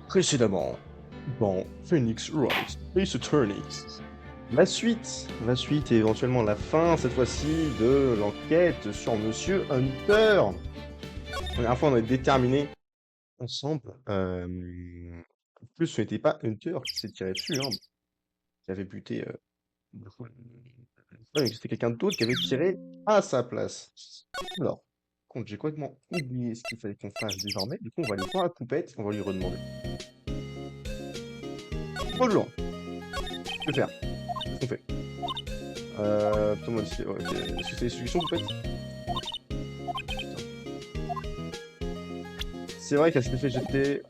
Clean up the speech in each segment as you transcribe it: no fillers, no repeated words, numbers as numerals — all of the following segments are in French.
Précédemment, dans Phoenix Wright Ace Attorney. La suite et éventuellement la fin, cette fois-ci, de l'enquête sur Monsieur Hunter. La dernière fois, on avait déterminé ensemble. En plus, ce n'était pas Hunter qui s'est tiré dessus, hein, qui avait buté. Ouais, c'était quelqu'un d'autre qui avait tiré à sa place. Alors, contre, j'ai complètement oublié ce qu'il fallait qu'on fasse désormais. Du coup, on va aller voir la poupette, on va lui redemander. Bonjour, que faire? Qu'est-ce qu'on fait? Putain, moi, ok. Est-ce que c'est des solutions, poupette? Putain. C'est vrai qu'elle s'était fait jeter,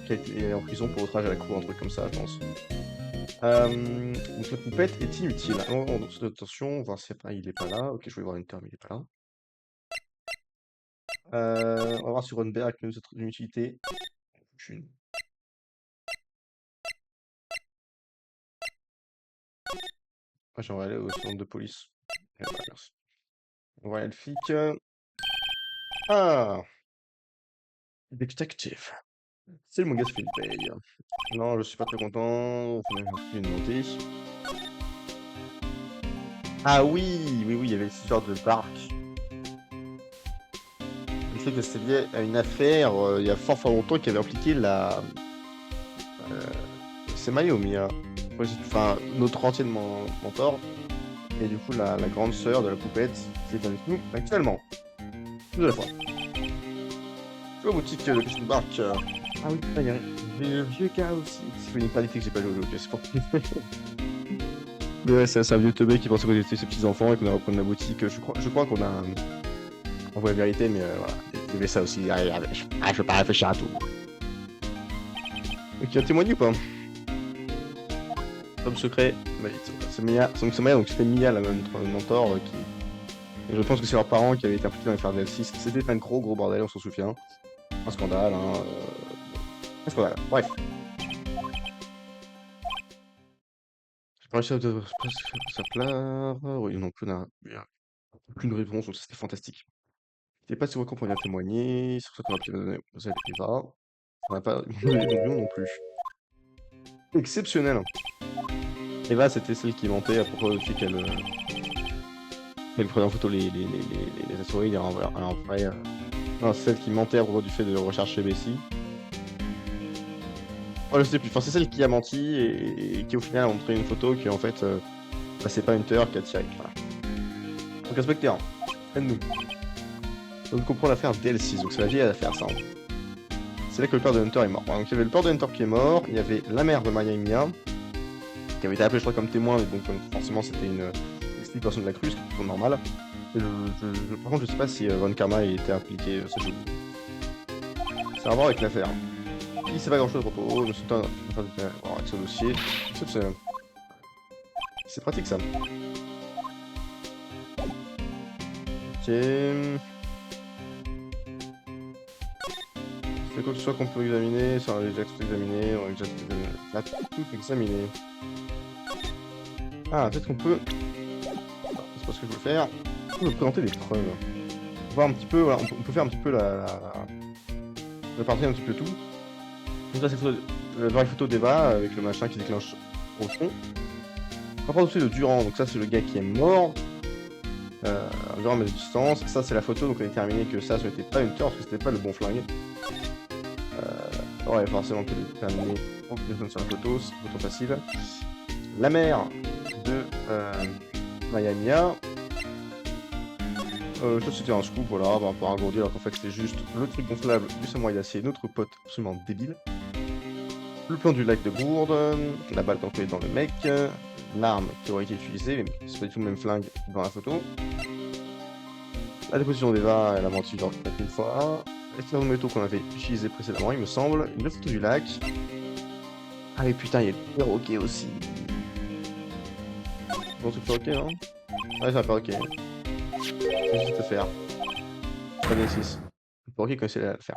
qu'elle était en prison pour outrage à la cour, un truc comme ça, je pense. Donc la poupette est inutile. Attention, on va voir si il est pas là. Ok, je vais voir une terme, il est pas là. On va voir sur Runberg avec une utilité. Aucune. Moi, j'aimerais aller au centre de police. Voilà, merci. On va aller le flic. Ah! Detective. C'est le mon gars se fait une paye. Non, je suis pas très content. Faut même plus demander. Ah oui, oui, oui, il y avait cette histoire de barque. Le fait que c'était lié à une affaire il y a fort fort longtemps qui avait impliqué c'est Mayumi, hein. Enfin, notre ancienne mentor, et du coup la grande sœur de la poupette, qui est avec nous actuellement. Tout à la fois. Tu vois, boutique de petite barque. Ah oui, putain, il y a le vieux gars aussi. C'est une qualité que j'ai pas joué au c'est pour Mais ouais, c'est un vieux teubé qui pensait qu'on était ses petits-enfants et qu'on a repris la boutique. Je crois qu'on a envoyé la vérité, mais voilà. Il y avait ça aussi. Je veux pas réfléchir à tout. Ok, un témoigné ou pas? Homme secret, bah, c'est Mia, donc c'est Maya, donc c'était Mia, la même notre mentor, qui... Et je pense que c'est leurs parents qui avaient été impliqués dans l'affaire d'L6. C'était un gros bordel, on s'en souvient. Un scandale, hein. Un scandale. Bref. J'ai pas réussi à sa plat. Oui, non plus, il y a aucune réponse, donc ça, c'était fantastique. C'était pas si qu'on pour venir témoigner, c'est pour ça qu'on a pu donner aux aides Eva. On n'a pas donné non plus. Exceptionnel. Eva, c'était celle qui mentait à propos du fait qu'elle prenait en photo les assoirs, il y a un vrai. Non, c'est celle qui mentait à propos du fait de rechercher Bessie. Oh, je sais plus. Enfin, c'est celle qui a menti et qui au final a montré une photo qui en fait, bah, c'est pas Hunter qui a tiré. Voilà. Donc, inspecteur, aide-nous. Donc, on comprend l'affaire d'L6. Donc, c'est la vieille affaire, ça, hein. C'est là que le père de Hunter est mort. Donc, il y avait le père de Hunter qui est mort. Il y avait la mère de Maya et Mia, qui avait été appelée, je crois, comme témoin. Mais donc, forcément, c'était une personne de la crue, ce qui est plutôt normal. Et par contre, je sais pas si Von Karma était impliqué. Ça, c'est à voir avec l'affaire. Il sait pas grand chose à propos. Je suis en train de voir avec ce dossier. C'est pratique ça. Ok. C'est quoi que ce soit qu'on peut examiner, ça on a déjà tout examiné, on a déjà tout examiné. Là, tout examiné. Ah, peut-être qu'on peut. Non, c'est pas ce que je veux faire. On peut présenter des preuves. Voir un petit peu, voilà, on peut faire un petit peu la partie un petit peu tout. Donc là, c'est la vraie photo d'Eva avec le machin qui déclenche au fond. On va aussi de Durand, donc ça c'est le gars qui est mort. Durand met de distance. Ça c'est la photo, donc on a déterminé que ça ce n'était pas une tort parce que c'était pas le bon flingue. Ouais, forcément, on peut déterminer en téléphone sur la photo, c'est une photo facile. La mère de Maya. Ça c'était un scoop, voilà, pour agrandir, alors qu'en fait c'était juste le truc gonflable du samouraï d'acier, notre pote absolument débile. Le plan du lac de Gourde, la balle tampée dans le mec, l'arme qui aurait été utilisée, mais c'est pas du tout le même flingue dans la photo. La déposition d'Eva, elle a menti genre une fois. Les de métaux qu'on avait utilisé précédemment, il me semble. Une photo du lac. Ah mais putain, il y a le perroquet aussi. Bon, c'est le perroquet, hein? Ouais, c'est un perroquet. C'est juste à faire. Pas des 6. Le perroquet connaissait à le faire.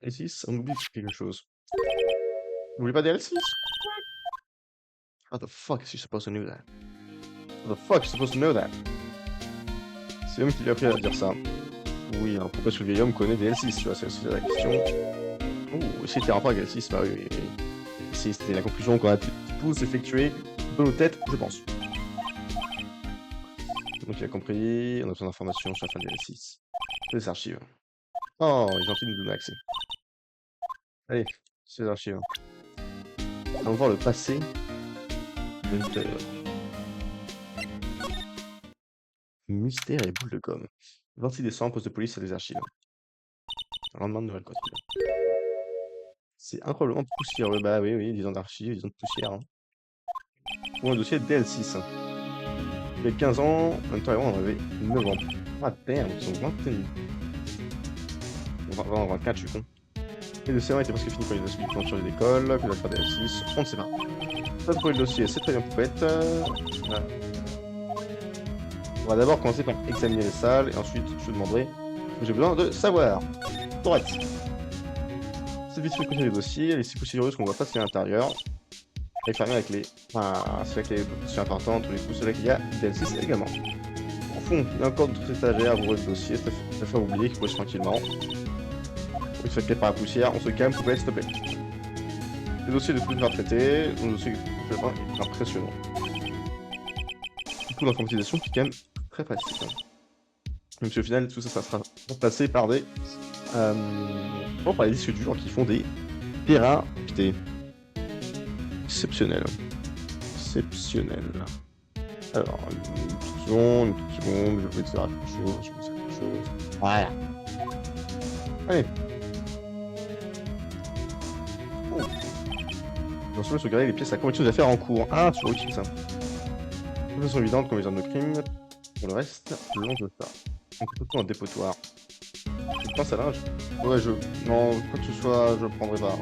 Et 6, on oublie quelque chose. Vous voulez pas des L6? How the fuck is she supposed to know that? How the fuck is she supposed to know that? C'est l'homme qui lui a appris à dire ça. Oui, hein, pourquoi est-ce que le vieil homme connaît des L6, tu vois, c'est la question. Oh, c'était un rapport avec L6, bah oui. C'était la conclusion qu'on a tous effectuée dans nos têtes, je pense. Donc il a compris, on a besoin d'informations sur la fin de L6. Les archives. Oh, il est gentil de nous donner accès. Allez, c'est les archives. Allons voir le passé de Hunter. Mystère et boule de gomme. 26 décembre, poste de police à des archives. Lendemain de nouvelle quotidien. C'est incroyablement poussiéreux. Bah oui, 10 ans d'archives, 10 ans de poussière. Hein. Ou un dossier DL6. Il y a 15 ans, Hunter et moi on avait 9 ans. Ah merde, ils sont 21. 24, je suis con. Et le CM était presque fini quand il a suivi le sur les écoles, puis il a fait DL6, on ne sait pas. Ça pour le dossier, c'est très bien poupette. Voilà. On va d'abord commencer par examiner les salles, et ensuite je te demanderai ce que j'ai besoin de savoir. Correct. C'est vite fait de les dossiers, les 6 poussiéreuses qu'on voit passer à l'intérieur. Et fermer avec les. Enfin, c'est là qu'il y a des dossiers importants, tous les coups, c'est là qu'il y a DL6 également. Au fond, il y a encore d'autres étagères à ouvrir le dossier, ça fait oublier qu'il faut tranquillement. Il se fait par la poussière, on se calme, poupette, s'il te plaît. Les dossiers de plus à traiter, le dossier est impressionnant. Beaucoup d'informatisation qui est quand même très facile. Hein. Même si au final, tout ça, ça sera remplacé par des. Par les disques durs qui font des terrains. Putain. Exceptionnel. Exceptionnel. Alors, une petite seconde, je vais te faire quelque chose, Voilà. Allez. Oh. Bien sûr, sauvegarder les pièces à conviction des affaires en cours. Ah, c'est utile ça. De façon évidente comme les armes de crime. Pour le reste, le long de ça. Donc, plutôt un dépotoir. Je pense à linge. Ouais, non, quoi que ce soit, je prendrai pas.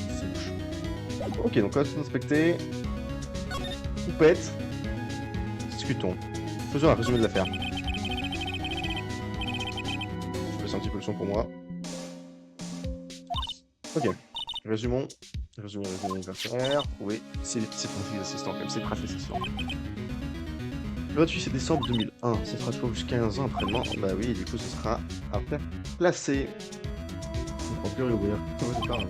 C'est louche. Ok, donc on va tout inspecter. Poupette. Discutons. Faisons un résumé de l'affaire. Je baisse un petit peu le son pour moi. Ok. Résumons. Résumé l'affaire. Oui, c'est pratique assistant quand même, c'est pratique assistant. Le 28 décembre 2001, ça sera toujours jusqu'à 15 ans après-demain. Bah oui, du coup, ce sera après placé. On prend plus réouvrir. C'est pas grave.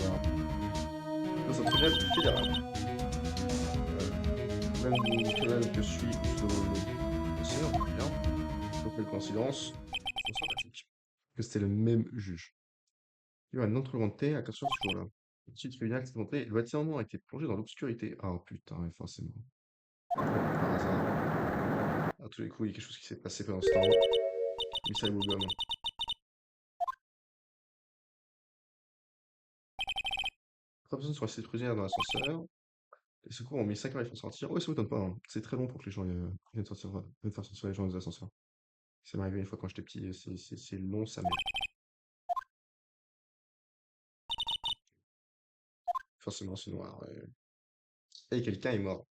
Dans un tribunal fédéral. Même tribunal que je suis, c'est bien. Donc, quelle coïncidence. C'est sympathique. Que c'était le même juge. Il y a un autre à 4 heures ce jour-là. Le petit tribunal s'est montré, le bâtiment a été plongé dans l'obscurité. Ah putain, ouais, forcément. Par hasard. À tous les coups, il y a quelque chose qui s'est passé pendant ce temps. Michel Bougum. Trois personnes sont restées prisonnières dans l'ascenseur. Les secours ont mis 5 heures à les faire sortir. Ouais, ça m'étonne pas. Hein. C'est très long pour que les gens viennent faire sortir les gens des ascenseurs. Ça m'est arrivé une fois quand j'étais petit. C'est long, ça m'est. Forcément, c'est noir. Et quelqu'un est mort.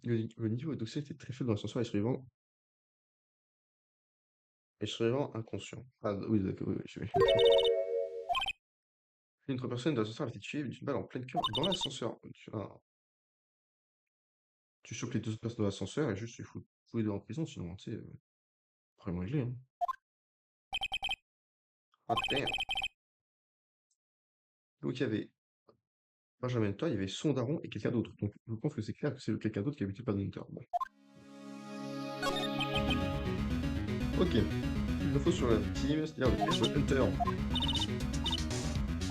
Le niveau de dossier était très faible dans l'ascenseur et survivant inconscient. Ah oui, d'accord, oui. Une autre personne de l'ascenseur a été tuée d'une balle en pleine cœur dans l'ascenseur. Tu chopes les deux autres personnes de l'ascenseur et juste tu fous les deux en prison, sinon, tu sais, problème réglé. Hein. Ah, damn. Donc il y avait Benjamin Toy, il y avait son daron et quelqu'un d'autre. Donc je pense que c'est clair que c'est le quelqu'un d'autre qui habitait pas de Hunter. Bon. Ok. Une info sur la victime, c'est-à-dire le piège de Hunter.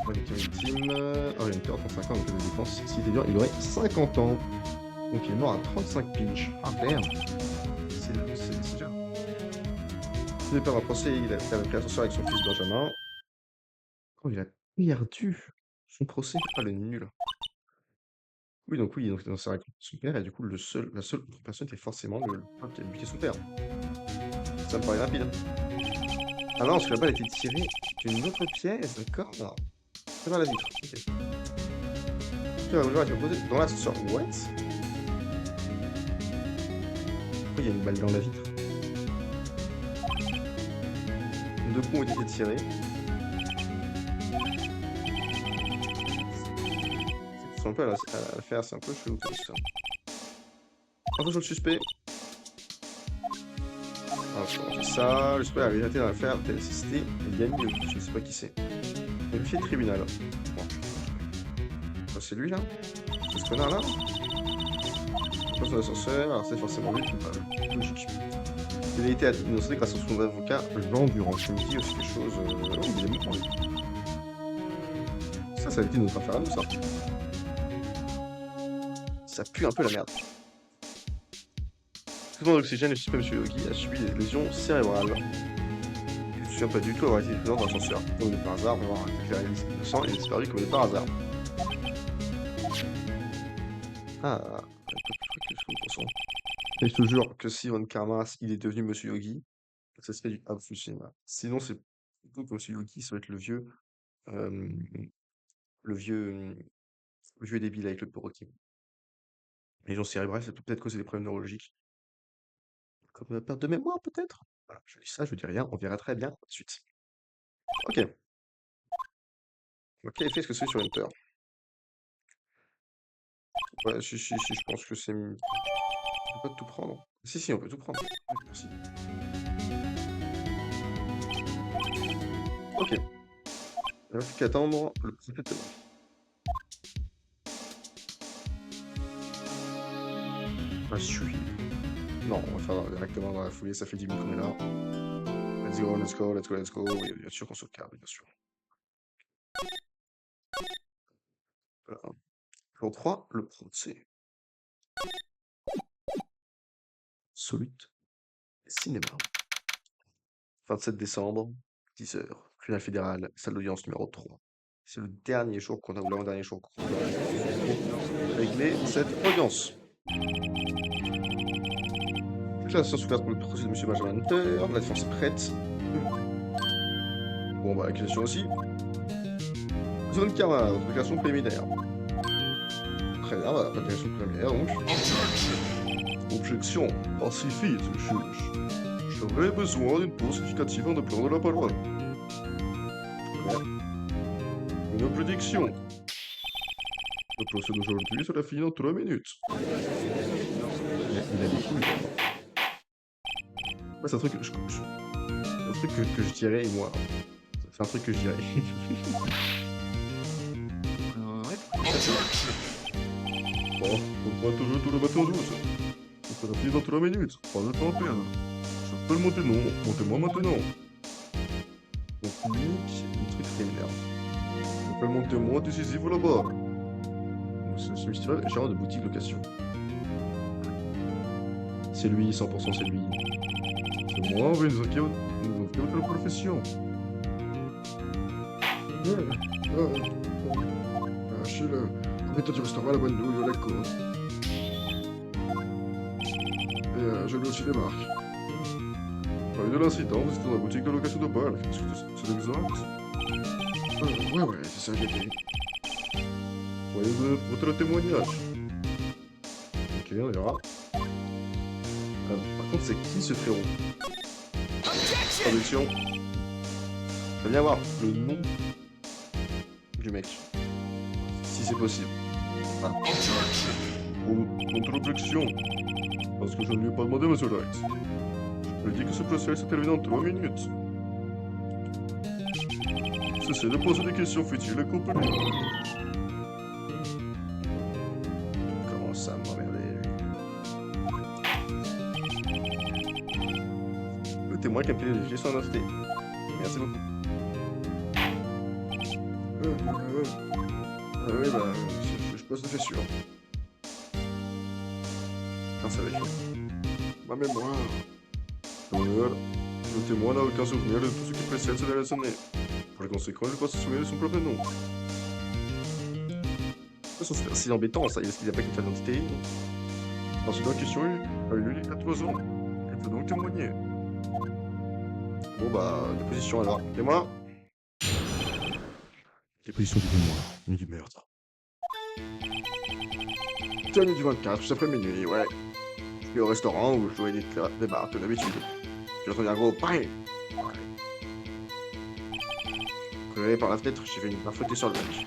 La victime. Hunter, 35 ans, donc la défense, s'il était dur, il aurait 50 ans. Donc il est mort à 35 pinch. Ah merde. C'est dur. Il devait perdre un procès, il a fait l'ascenseur avec son fils Benjamin. Oh, il a perdu son procès. Ah, le nul. Oui, donc c'est avec son père, et du coup, la seule autre personne était forcément le pote qui a buté son père. Ça me paraît rapide. Ah non, parce que la balle a été tirée d'une autre pièce, d'accord. C'est pas la vitre, ok. La revolver a été posée dans l'ascenseur. What? Pourquoi il y a une balle dans la vitre? Deux coups ont été tirés. C'est un peu à la faire, c'est un peu chelou tout ça. Un peu sur le suspect. Alors, je commence ça. J'espère la vérité dans l'affaire TLCCT et Yann Yogi. Je ne sais pas qui c'est. Vérifier le tribunal. Bon. Ah, c'est lui là? C'est ce connard là? Passe dans l'ascenseur. Alors, c'est forcément lui le coupable. Logique. Il a été innoncé grâce à son avocat Jean Durand. Je me dis aussi quelque chose. Oh, il est bon. Ça a été notre affaire à nous, ça. Ça pue un peu la merde. Traitement d'oxygène, le suspect M. Yogi a subi des lésions cérébrales. Il ne se souvient pas du tout avoir été présent dans l'ascenseur. Comme par hasard, on va avoir déclaré innocent et disparu comme par hasard. Ah, un peu plus truc que ce que nous pensons. Et je te jure que si Von Karmas, il est devenu Monsieur Yogi, ça serait du absolu cinéma. Sinon, c'est plutôt que Monsieur Yogi, ça va être euh, le vieux, le vieux débile avec le perroquet. Les gens cérébrales, ça peut peut-être causer des problèmes neurologiques. Comme la perte de mémoire, peut-être? Voilà, je dis ça, je dis rien, on verra très bien ensuite. Ok. Ok, fait ce que c'est sur Enter. Ouais, si, je pense que c'est... On peut pas tout prendre. Si, on peut tout prendre. Ouais, merci. Ok. Il n'y a plus qu'à attendre le précédent. Ah, suis. Non, on va faire directement dans la foulée, ça fait 10 minutes qu'on est là. Let's go, let's go, let's go, let's go. Oui, bien sûr qu'on se calme, bien sûr. Voilà. Jour 3, le procès. Solute. Cinéma. 27 décembre, 10h. Tribunal fédéral, salle d'audience numéro 3. C'est le dernier jour qu'on a, ou l'avant-dernier jour qu'on a réglé cette audience. Déclaration ouverte pour le procès de M. Benjamin Hunter. La défense est prête. Bon, bah, accusation aussi. Zone Karma, déclaration préliminaire. Très bien, bah, pas de déclaration préliminaire donc. Objection. Pacifie, juge. J'aurais besoin d'une pause significative en de prendre la parole. Une prédiction. Le procès d'aujourd'hui sera fini dans 3 minutes. Il a des couilles. Ouais, c'est un truc que je dirais, moi. C'est un truc que je dirais. Bon, on va toujours tout le matin 12. On sera fini dans 3 minutes. Pas de temps à perdre. Je peux le monter, non. Montez-moi maintenant. Donc, unique, le truc préliminaire. Je peux le monter moi décisif là-bas. Ce mystérieux est gérant de boutique location. C'est lui, 100% c'est lui. C'est moi, oui, nous avons notre profession. Chez le propriétaire du restaurant à la Bonne Douille, au lac Côte. Et je lui aussi des marques. Parmi de l'incident, vous étiez dans la boutique de location de balles. Est-ce que c'est exact? Ouais, c'est ça, j'ai fait. Voyez votre témoignage. Ok, on verra. Par contre, c'est qui ce frérot? Traduction. J'aimerais bien voir le nom du mec. Si c'est possible. Ah. Contre objection. Parce que je ne lui ai pas demandé, monsieur Light. Je lui ai dit que ce procès se termine en 3 minutes. Cessez de poser des questions futiles et compagnie. Comment ça m'emmerder? Le témoin qui a pu vérifier son identité. Merci beaucoup. Oui, bah, je pose de fait sûr. Putain, ça va être ma mémoire. Voilà. Le témoin n'a aucun souvenir de tout ce qui précède ces dernières années. Pour les conséquences, il ne peut pas se souvenir de son propre nom. C'est assez embêtant, ça. Est-ce qu'il n'y a pas qu'une carte d'identité? Ensuite, la question a eu lieu il y a 3 ans. Il peut donc témoigner. Bon, bah, déposition alors. Témoin. Déposition du témoin. Nuit du meurtre. Nuit du 24, juste après minuit, ouais. Je suis au restaurant où je jouais des bars, comme d'habitude. J'ai entendu un gros pareil. Regardé par la fenêtre, j'ai vu une main flotter sur le mec.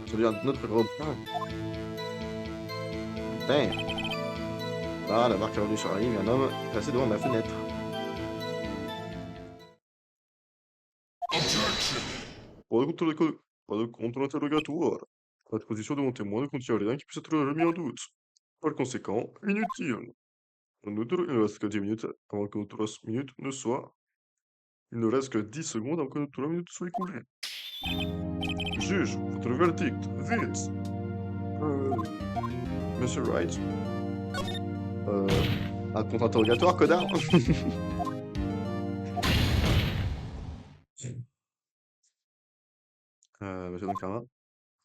J'ai entendu un autre gros pareil. Putain. Là, la barque est revenue sur la ligne, un homme est passé devant ma fenêtre. pas de contre-interrogatoire. La position de mon témoin ne contient rien qui puisse être remis en doute. Par conséquent, inutile. En outre, il ne reste que 10 minutes avant que nos 3 minutes ne soient... Il ne reste que 10 secondes avant que nos 3 minutes soient écoulées. Juge, votre verdict, vite. Monsieur Wright. Un contre-interrogatoire, connard. Monsieur Dunkerma.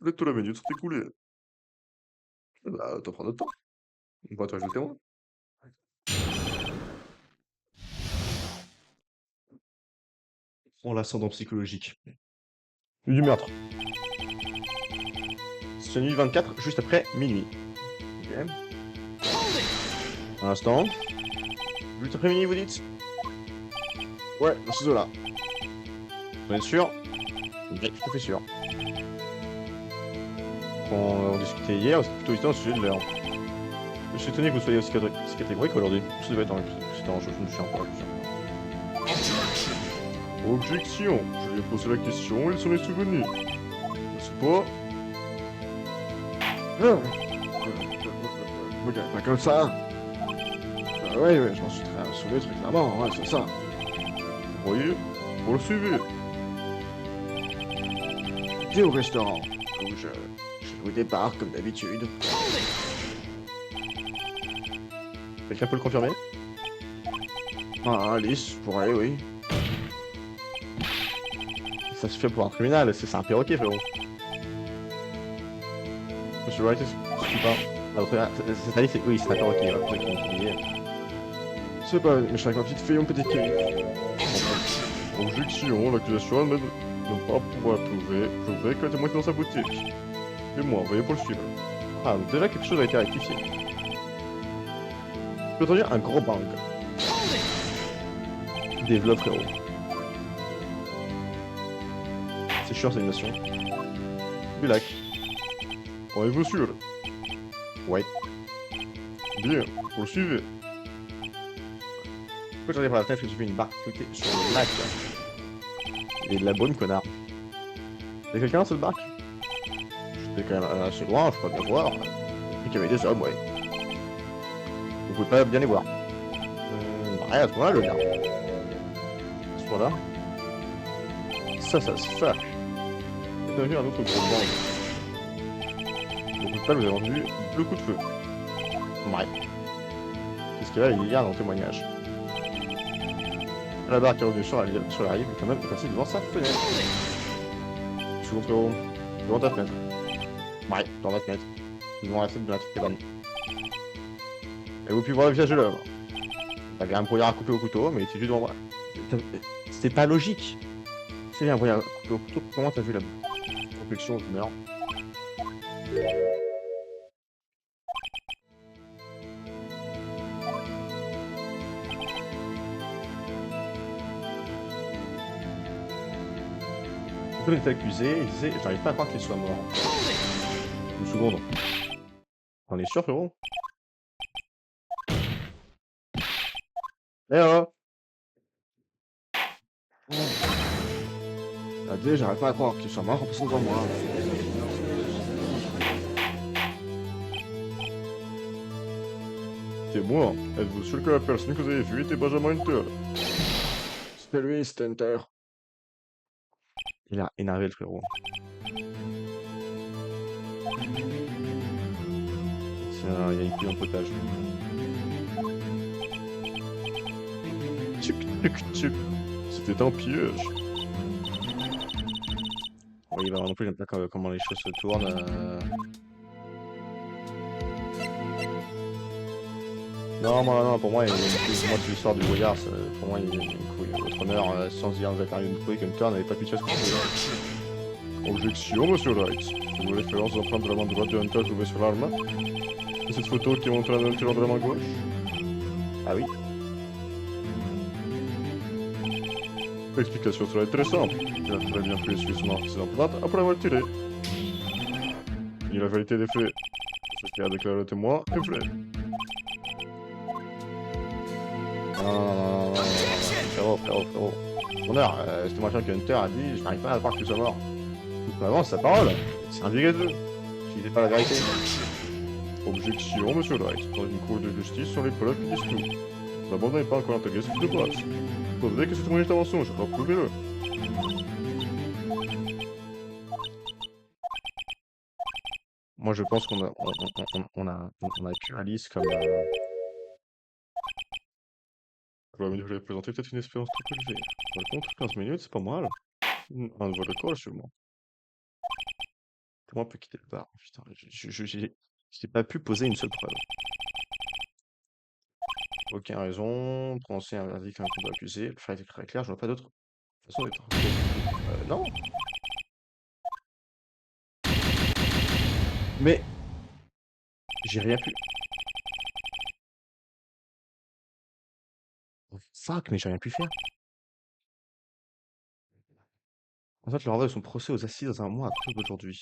Les 3 minutes sont écoulées. Bah, t'en prends notre temps. On va te rajouter moi. On l'ascendant psychologique. Du meurtre. C'est nuit 24, juste après minuit. Ok. Un instant. Juste après minuit, vous dites? Ouais, dans ces eaux-là. Vous êtes sûr? Oui, tout à fait sûr. Quand on discutait hier, c'était plutôt évident au sujet de l'heure. Je suis étonné que vous soyez aussi catégorique aujourd'hui. Ça devait être c'était en jeu, je me suis encore Objection. Je lui ai posé la question, il s'en est souvenu. N'est-ce pas? Regarde pas comme ça. Ouais, ouais, je m'en suis très souvenu très clairement, ouais, c'est ça. Vous voyez? Poursuivez. J'étais au restaurant, où je au départ, comme d'habitude. Quelqu'un peut le confirmer? Ah, Alice, pourrait, oui. Ça se fait pour un criminel, c'est un perroquet, frérot. Monsieur Wright, je sais pas. Cette Alice, oui, c'est un perroquet, ouais, qui ont oublié. Je sais pas, mais je suis avec ma petite fille, on peut être Objection. L'accusation admet de ne pas pouvoir prouver que le témoin était dans sa boutique. Et moi, veuillez poursuivre. Ah, donc déjà quelque chose a été rectifié. Je peux dire un gros bang. Développe, frérot. C'est chiant cette animation. Bulac. En êtes-vous sûr? Ouais. Bien, poursuivez. Pourquoi j'arrive par la fenêtre que j'ai vu une barque flotter sur le lac? Et de la bonne, connard. Y'a quelqu'un sur le barque? J'étais quand même assez loin, je peux pas bien voir. Et qu'il y avait des hommes, ouais. Vous pouvez pas bien les voir. Ouais, à ce moment-là, le gars. À ce moment-là. Ça se fuck. C'est devenu un autre gros bang. Le coup de pelle, vous avez entendu le coup de feu. Ouais. C'est ce qu'il y a, il y a dans le témoignage. La barque est revenue sur la rive, et quand même est passée devant sa fenêtre. Second frérot, devant ta fenêtre. Ouais, dans la fenêtre. Devant la fenêtre de la cabane. Et vous pouvez voir le visage de l'homme. T'avais un brouillard à couper au couteau, mais il était juste devant moi. C'est pas logique. C'est bien un brouillard à couper au couteau, comment t'as vu la complexion, je meurs. Il était accusé, il disait j'arrive pas à croire qu'il soit mort. Une seconde. On est sûr, frérot? Eh oh! Ah, désolé, j'arrive pas à croire qu'il soit mort en passant devant moi. Témoin, êtes-vous sûr que la personne que vous avez vue était Benjamin Hunter? C'était lui, c'était Hunter. Il a énervé le frérot. Tiens, il y a une couille en potage. Tchuc, tchuc, tchuc. C'était un piège. Oui, bah, moi non plus, j'aime pas comment les choses se tournent. Non, moi, non, pour moi, moi, c'est l'histoire du brouillard, pour moi, il y a une couille. Votre honneur, sans dire, vous avez parlé d'une couille qu'Hunter n'avait pas pu tuer ce qu'on pouvait. Objection, monsieur Wright. Faites-vous référence aux empreintes de la main droite de Hunter trouvées sur l'arme? Et cette photo qui montre un tireur de la main gauche? Ah oui? L'explication sera très simple. Il a très bien pu essuyer son arme ses empreintes après l'avoir tiré. Et la vérité des faits. Ce qui a déclaré le témoin est vrai. Non, frérot. Honneur, c'était moi que Hunter a dit, je n'arrive pas à croire que tu sois mort. Vraiment, sa parole. C'est un vieux gâteux. Qui dit pas la vérité. Objection, monsieur Light. Dans une cour de justice, sont les preuves qui disent tout. L'amendement n'est pas encore intégré, c'est de base. Prouvez que c'est témoignage d'un mensonge, alors prouvez-le. Moi, je pense qu'on a, on a pu Alice comme. J'aurais dû présenter peut-être une espérance trop élevée. Par contre, 15 minutes, c'est pas mal. Un vol de colle, sûrement. Comment on peut quitter le bar? Putain, j'ai pas pu poser une seule preuve. Aucune raison. Prononcer un verdict à un combat accusé. Le fait est très clair, je vois pas d'autre façon d'être. Non. Mais j'ai rien pu. Oh, fuck, mais j'ai rien pu faire. En fait, le renvoi de son procès aux assises dans un mois à partir d'aujourd'hui.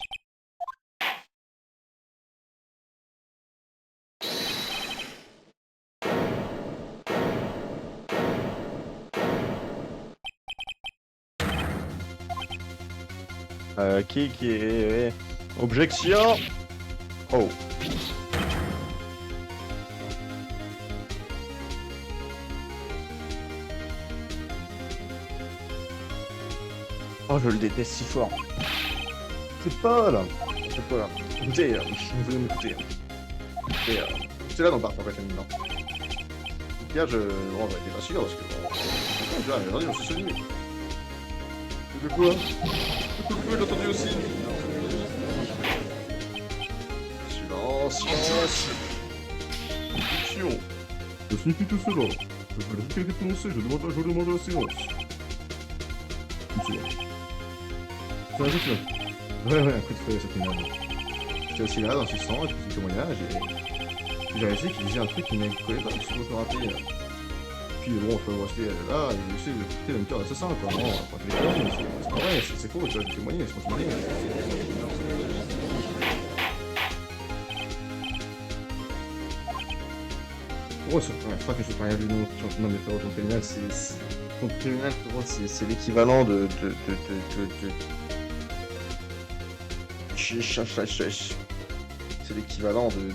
Qui est... Objection! Oh. Oh, je le déteste si fort. C'est pas là. C'est pas là. Écoutez, vous voulez m'écouter. Écoutez, c'est là dans le bar, en fait, maintenant. Là, bon, j'en étais pas sûr, parce que bon... Déjà, regardez, on s'est souvenu. Et de quoi? J'ai entendu aussi. Silence. Objection. Que signifie tout cela? Je veux la vérité prononcée, je demande la séance. Une seconde. C'est un jeu là. Ouais, un coup de feu, cette merde. J'étais aussi là, insistant, j'ai pris le témoignage, et j'ai réalisé qu'il disait un truc qui ne collait pas, sur je me rappelais. Puis bon, je peux rester là, et essayer de quitter le cœur d'assassin, quoi. Non, pas tous les cas, mais c'est pas vrai, c'est faux, tu vois, j'ai témoigné, c'est pas témoigné. Oh, c'est la première fois que je parle du nom. Non, mais frérot, ton pénal, Ton criminel, pour moi, c'est l'équivalent de... C'est l'équivalent de...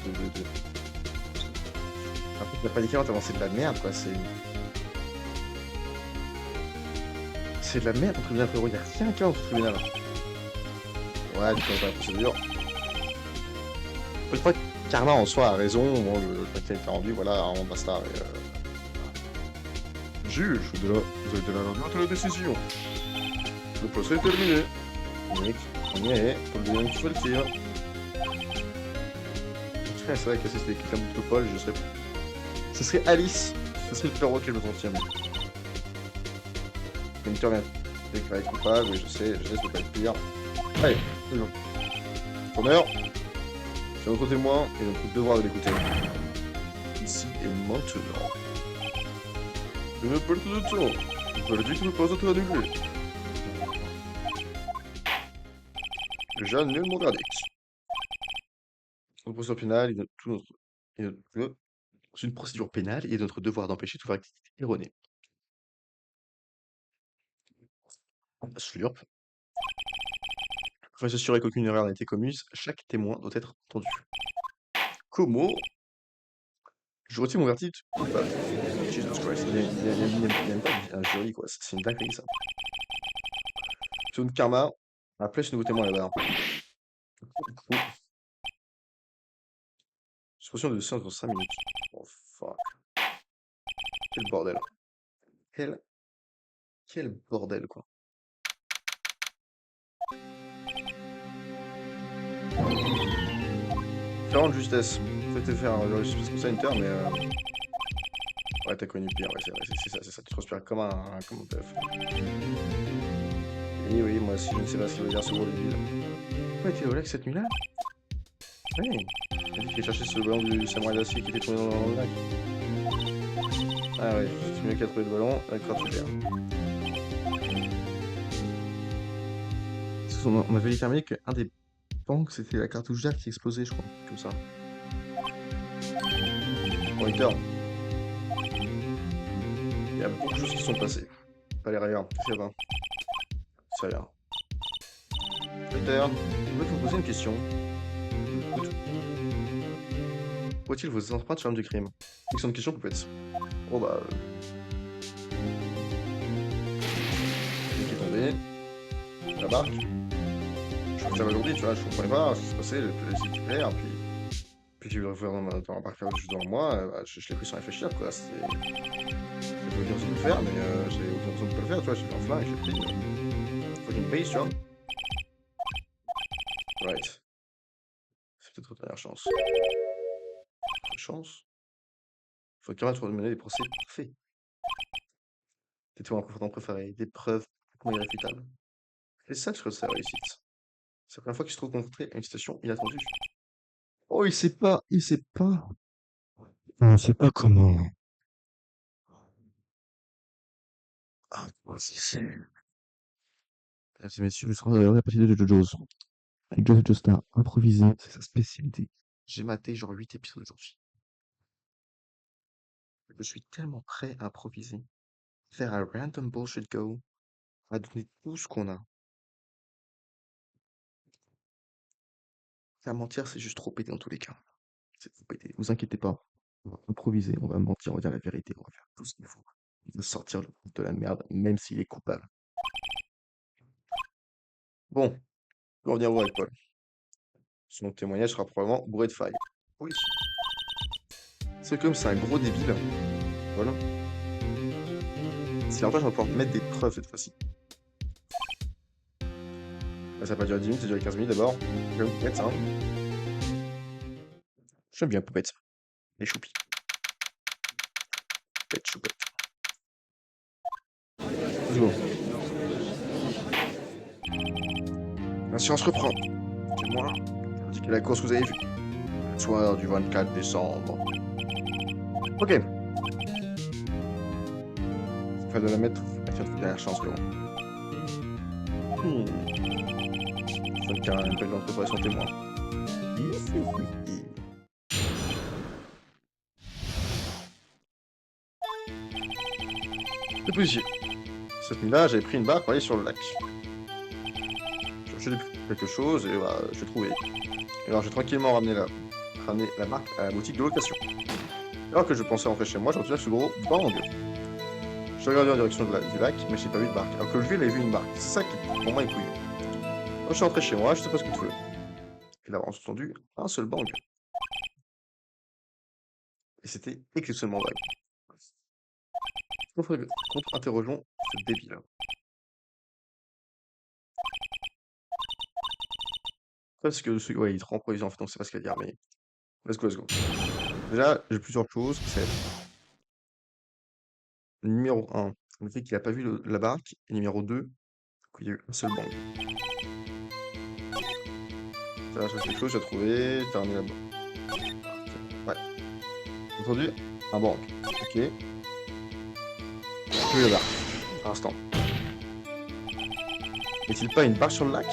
Après, t'as pas d'équivalent, tellement c'est de la merde, quoi. C'est de la merde, ton tribunal, frérot. Y'a rien qu'un dans ton tribunal. Ouais, tu connais pas la procédure. Je crois que Karma, en soi, a raison. Bon, le paquet a été rendu, voilà, on basta. Juge, vous avez de la longueur de la décision. Le procès est terminé. Mec, on y est, faut le donner, tu peux le tir. C'est vrai que si c'était quelqu'un de Paul, je serais. Ce serait Alice. Ce serait le perro qu'elle me contient. Une vient déclaré coupable, oui, je sais, ça peut pas être pire. Allez, c'est bon. Honneur, c'est notre témoin et notre devoir de l'écouter. Ici et maintenant. Une perte de temps. Le verdict ne peut pas être annulé. J'annule mon verdict. Notre procédure pénale et c'est une procédure pénale et notre devoir d'empêcher toute activité erronée. Slurp. Afin de s'assurer qu'aucune erreur n'a été commise, chaque témoin doit être entendu. Comment? Je retire mon verdict. Jesus Christ, il n'aime pas un jury, quoi. C'est une dinguerie, ça. Zone Karma. Appelez ce nouveau témoin là-bas. Suspension de séance dans 5 minutes. Oh fuck. Quel bordel. Quel bordel, quoi. Différente justesse. Faites faire un jury center, mais ouais, t'as connu pire, ouais, c'est ça. Tu transpires comme un bœuf. Oui, moi aussi, je ne sais pas ce qu'il veut dire ce gros débile. Pourquoi était au lac cette nuit-là? Oui. Il a dit qu'il cherchait ce ballon du samouraï d'acier qui était tombé dans le lac. Ah ouais, c'est mieux qu'à trouver le ballon, la cratère. On avait déterminé qu'un des banques, c'était la cartouche d'air qui explosait, je crois, comme ça. Pointer. Il y a beaucoup de choses qui sont passées. Fallait rien, c'est rien. C'est rien. Peter, je voudrais vous poser une question. Écoute, faut-il vos empreintes sur l'homme du crime? Excellente question, Poupette. Oh bah, qui est tombé. La barque. Je fais ça aujourd'hui, tu vois, je comprenais pas ce qui se passait, les équipements, puis j'ai vu le gouvernement dans la barque juste devant moi, bah, je l'ai pris sans réfléchir, quoi. C'était. J'avais aucune raison de le faire, mais j'avais aucune raison de pas le faire, tu vois. J'ai fait un flingue, j'ai pris. Fucking base, tu vois. Right. C'est peut-être votre dernière chance. Votre chance? Faut quand même mener des procès parfaits. Tes témoins confrontants préférés, des preuves complètement irréfutables. C'est ça que je trouve sa réussite. C'est la première fois qu'il se trouve confronté à une situation inattendue. Oh, il sait pas. On sait pas comment. Ah, c'est. Mesdames et messieurs, je serai la partie de JoJo's. Avec Jojo Star, improvisé, c'est sa spécialité. J'ai maté genre 8 épisodes aujourd'hui. Je suis tellement prêt à improviser, faire un random bullshit go, à donner tout ce qu'on a. Faire mentir, c'est juste trop pété dans tous les cas. C'est trop pété. Vous inquiétez pas. On va improviser, on va mentir, on va dire la vérité, on va faire tout ce qu'il faut. On va sortir de la merde, même s'il est coupable. Bon, on va revenir voir avec Paul. Son témoignage sera probablement bourré de failles. Oui. C'est comme c'est un gros débile. Voilà. Si l'avantage, on va pouvoir mettre des preuves cette fois-ci. Là, ça va pas durer 10 minutes, ça va durer 15 minutes d'abord. J'aime Poupette, ça. J'aime bien Poupette. Les choupis. Poupette, choupette. Let's go. La science reprend. C'est moi. Indiquez la course que vous avez vue. Le soir du 24 décembre. Ok. Il fallait la mettre. Tiens, dernière chance, gros. Quelqu'un a une belle entrée pour son témoin. Le policier. Cette nuit-là, j'avais pris une barque pour aller sur le lac. Je cherchais quelque chose et voilà, je l'ai trouvé. Et alors j'ai tranquillement ramené la barque à la boutique de location. Alors que je pensais rentrer chez moi, je retrouvais ce gros bang. Je regardais en direction du lac, mais j'ai pas vu de barque. Alors que lui, il avait vu une barque. C'est ça qui, pour moi, est couilleux. Quand je suis rentré chez moi, je sais pas ce que tu veux. Et là, on a entendu un seul bang. Et c'était exceptionnellement vague. Contre-interrogeons ce débile. Parce que celui, ouais, il est trop improvisé en fait, on sait pas ce qu'il va dire, mais let's go, let's go. Déjà, j'ai plusieurs choses. C'est numéro 1, le fait qu'il a pas vu la barque. Et numéro 2, qu'il y a eu un seul bang. Ça, c'est quelque chose, j'ai trouvé. T'as ramené là-bas. Ouais. Entendu un bang. Ok. Plus la barque. Pour l'instant. Est-il pas une barque sur le lac?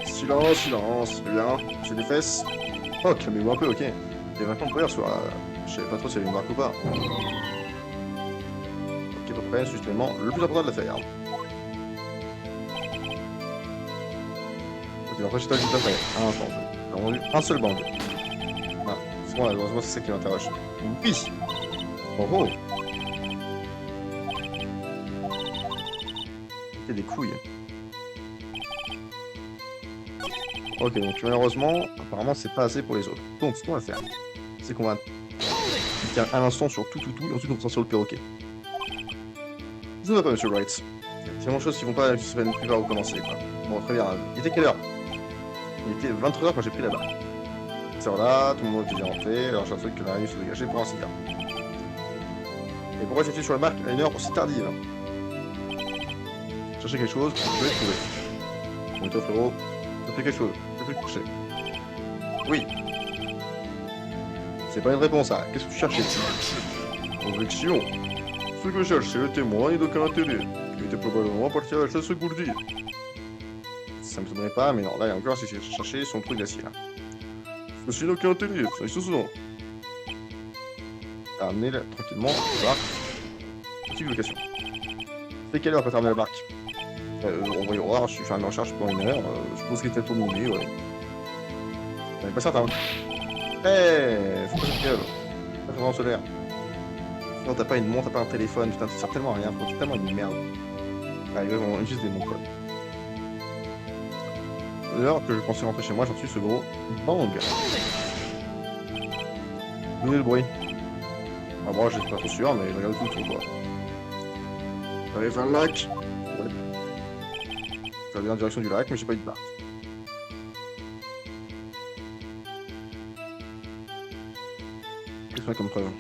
Silence, silence. C'est bien. J'ai des fesses. Oh, calmez-vous un peu, ok. Il y a 20 ans de prière, soit. Je savais pas trop s'il y avait une barque ou pas. Ok, à peu près, c'est justement le plus important de l'affaire. Ok, après, je t'ajoute l'affaire. Un instant. J'ai entendu un seul bang. Ah, c'est moi, heureusement, c'est ça qui m'interroge. Oui! Oh oh! Il y a des couilles. Ok, donc malheureusement, apparemment, c'est pas assez pour les autres. Donc, ce qu'on va faire, c'est qu'on va cliquer un instant sur tout, et ensuite on va sur le perroquet. Ça va pas, monsieur Wright. C'est vraiment chose qui vont pas, qui ne plus pas recommencer, quoi. Bon, très bien. Il était quelle heure? Il était 23h quand j'ai pris la barre. C'est là, tout le monde était déjà rentré, alors j'ai un truc que la nuit se dégager pour un cigare. Et pourquoi j'étais sur la marque à une heure aussi tardive? Chercher quelque chose, je vais le trouver. Bon, toi, frérot, ça fait quelque chose, je vais te coucher. Oui. C'est pas une réponse, ça. Qu'est-ce que tu cherchais? Objection. Ce que cherchait le témoin n'est d'aucun intérêt. Il était probablement parti à la chasse gourdie. Ça me donnerait pas, mais non, là, il y a encore, si j'ai cherché son truc d'acier, là. Ceci n'a aucun intérêt, ça se sent. T'as amené là, tranquillement, la barque. Petite location. C'est quelle heure quand t'as amené la barque? On va voir, je suis faire une recherche pendant 1 heure, je pose quelques tours de mouillé, ouais. On est pas certain. Eh! Faut pas cette gueule. Pas vraiment solaire. Sinon t'as pas une montre, t'as pas un téléphone, putain, ça sert tellement à rien, faut c'est tellement une merde. Allez, on utilise des montres, quoi. L'heure que je pensais rentrer chez moi, j'entends ce gros bang. D'où est le bruit? Ah bon, j'étais pas trop sûr, mais je regarde tout autour, quoi. J'arrive vers le lac. Ouais. Je vais en direction du lac, mais j'ai pas eu de barque. Qu'est-ce qu'on a comme preuve?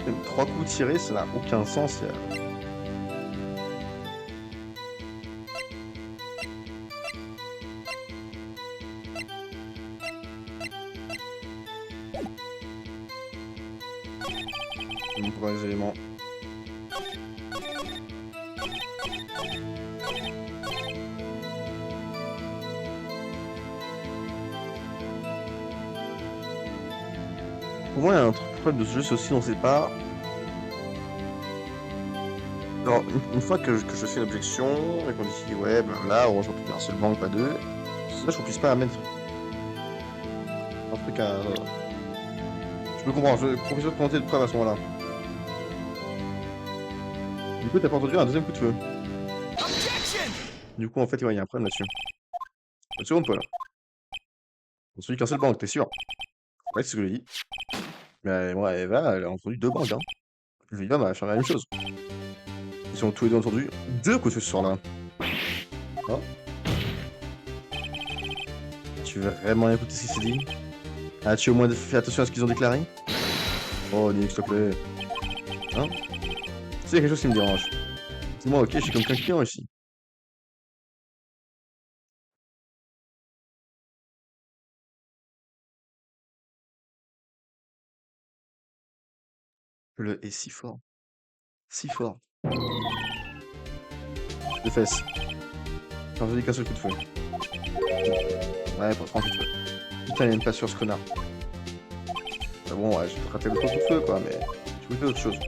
Même 3 coups tirés, ça n'a aucun sens. On prend les éléments. Pour moi, il y a un truc problème de ce jeu, c'est aussi on sait pas. Alors, une fois que je fais l'objection et qu'on dit ouais, ben là, on joue plus qu'un seul banc, pas deux, c'est dommage qu'on puisse pas mettre un truc à. Je peux comprendre, je professeur de planter de preuve à ce moment-là. Du coup, t'as pas entendu un deuxième coup de feu. Du coup, en fait, ouais, il y a un problème là-dessus. Une seconde, Paul. On se dit qu'un seul banc, t'es sûr? Ouais, c'est ce que j'ai dit. Mais moi, Eva, elle a entendu 2 bancs, hein. Je lui dis, on va faire la même chose. Ils ont tous les deux entendu 2 coups de feu ce soir-là. Hein? Tu veux vraiment écouter ce qui s'est dit? As-tu au moins fait attention à ce qu'ils ont déclaré? Oh, Nick, s'il te plaît. Hein? C'est quelque chose qui me dérange. C'est moi, ok, je suis comme qu'un client ici. Le est si fort. Si fort. Les fesses. Quand je dis qu'un seul coup de feu. Ouais, pas 30 coups de feu. Putain, il est même pas sûr ce connard. Ah bon, ouais, je peux rater le coup de feu, quoi, mais je voulais faire autre chose.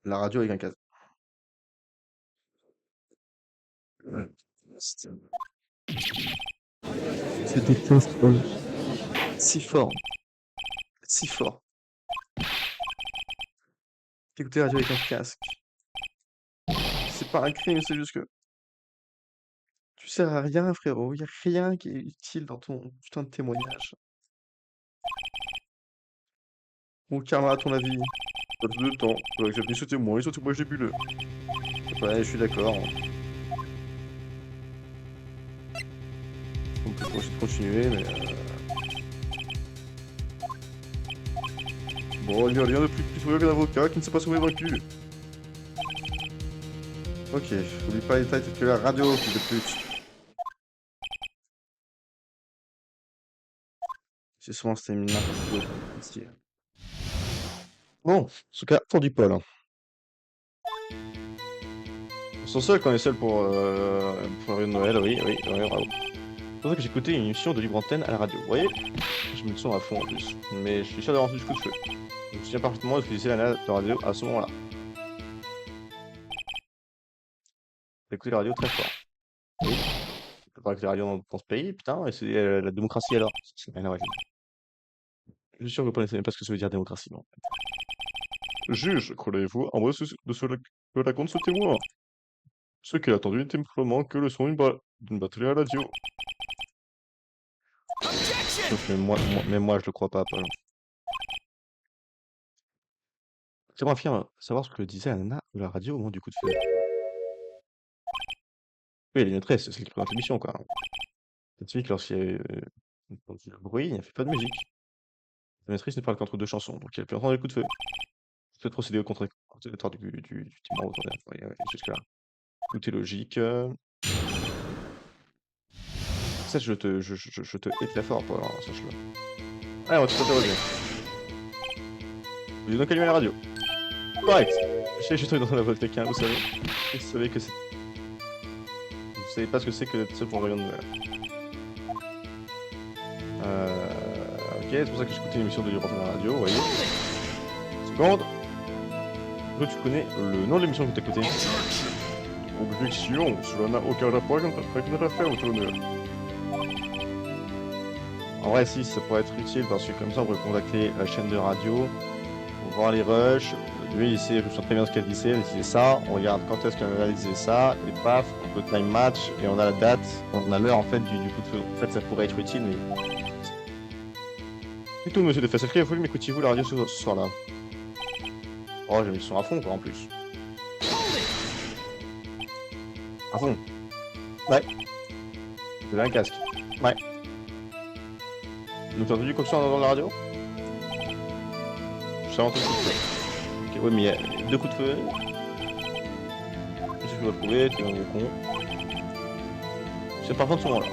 La radio avec un casque. C'était si fort. Si fort. Écouter la radio avec un casque. C'est pas un crime, c'est juste que tu sers à rien, frérot. Y a rien qui est utile dans ton putain de témoignage. Bon, Karma, à ton avis? Pas plus de temps. Faudrait que j'appelle ce témoin, surtout moi j'ai bu le. Ouais, je suis d'accord. On peut essayer de continuer, mais. Bon, il n'y a rien de plus pitoyable qu'un avocat qui ne sait pas sauver vaincu. Ok, oublie pas les détails tels que la radio, fils de pute. C'est souvent c'était n'importe quoi. Ici. Bon, en tout cas, pour du Paul. Hein. Ils sont seuls quand on est seul pour la rue de Noël, oui, oui, oui, bravo. C'est pour ça que j'écoutais une émission de libre antenne à la radio. Vous voyez? Je me sens à fond en plus. Mais je suis sûr d'avoir entendu ce coup de feu. Je me souviens parfaitement de ce que disait la de radio à ce moment-là. J'écoutais la radio très fort. Oui. C'est pas que la radio dans ce pays, putain, et c'est la démocratie alors. C'est rien à voir. Je suis sûr que vous ne connaissez même pas ce que ça veut dire démocratie, non. Juge, croyez-vous, en vrai de ce que raconte ce témoin? Ce qu'il a entendu n'était simplement que le son d'une batterie à la radio. Sauf que même moi, je le crois pas, Paul. J'aimerais bien savoir ce que disait la nana de la radio au moment du coup de feu. Oui, elle est maîtresse, c'est celle qui présente l'émission, quoi. Cette fille, lorsqu'il y a le bruit, il n'y a fait pas de musique. La maîtresse ne parle qu'entre 2 chansons, donc elle peut entendre les coups de feu. Souhaite procéder au contre-territoire du témoin autour ouais, jusque-là. Tout est logique. Ça, je te hais très fort, Paul, hein, sache-le. Ouais, on va tout interroger. Vous avez donc allumé la radio. Correct. Je suis dans la voix de quelqu'un, vous savez. Vous savez que c'est... Vous savez pas ce que c'est que d'être seul pour un rayon de nouvelles. Ok, c'est pour ça que j'écoutais une émission de reporter à la radio, vous voyez. Seconde. Toi, tu connais le nom de l'émission que tu as écoutée? Objection, cela n'a aucun rapport avec notre affaire, votre honneur. En vrai, si, ça pourrait être utile parce que comme ça, on pourrait contacter la chaîne de radio pour voir les rushs. Lui, il sait, je me souviens très bien ce qu'elle disait. Elle disait ça, on regarde quand est-ce qu'elle réalisait ça, et paf, on peut time match et on a la date, on a l'heure en fait du coup de feu. En fait, ça pourrait être utile, mais. C'est tout, monsieur de Fesselcré, vous m'écoutiez-vous la radio ce soir-là? Oh, j'ai mis le son à fond, quoi, en plus. À fond. Ouais. Vous avez un casque. Ouais. Vous avez entendu quoi que ce soit dans la radio? J'ai entendu coup de feu. Ok, ouais, mais il y a 2 coups de feu. Qu'est-ce que je dois trouver? Tu es un gros con. C'est par contre ce moment-là.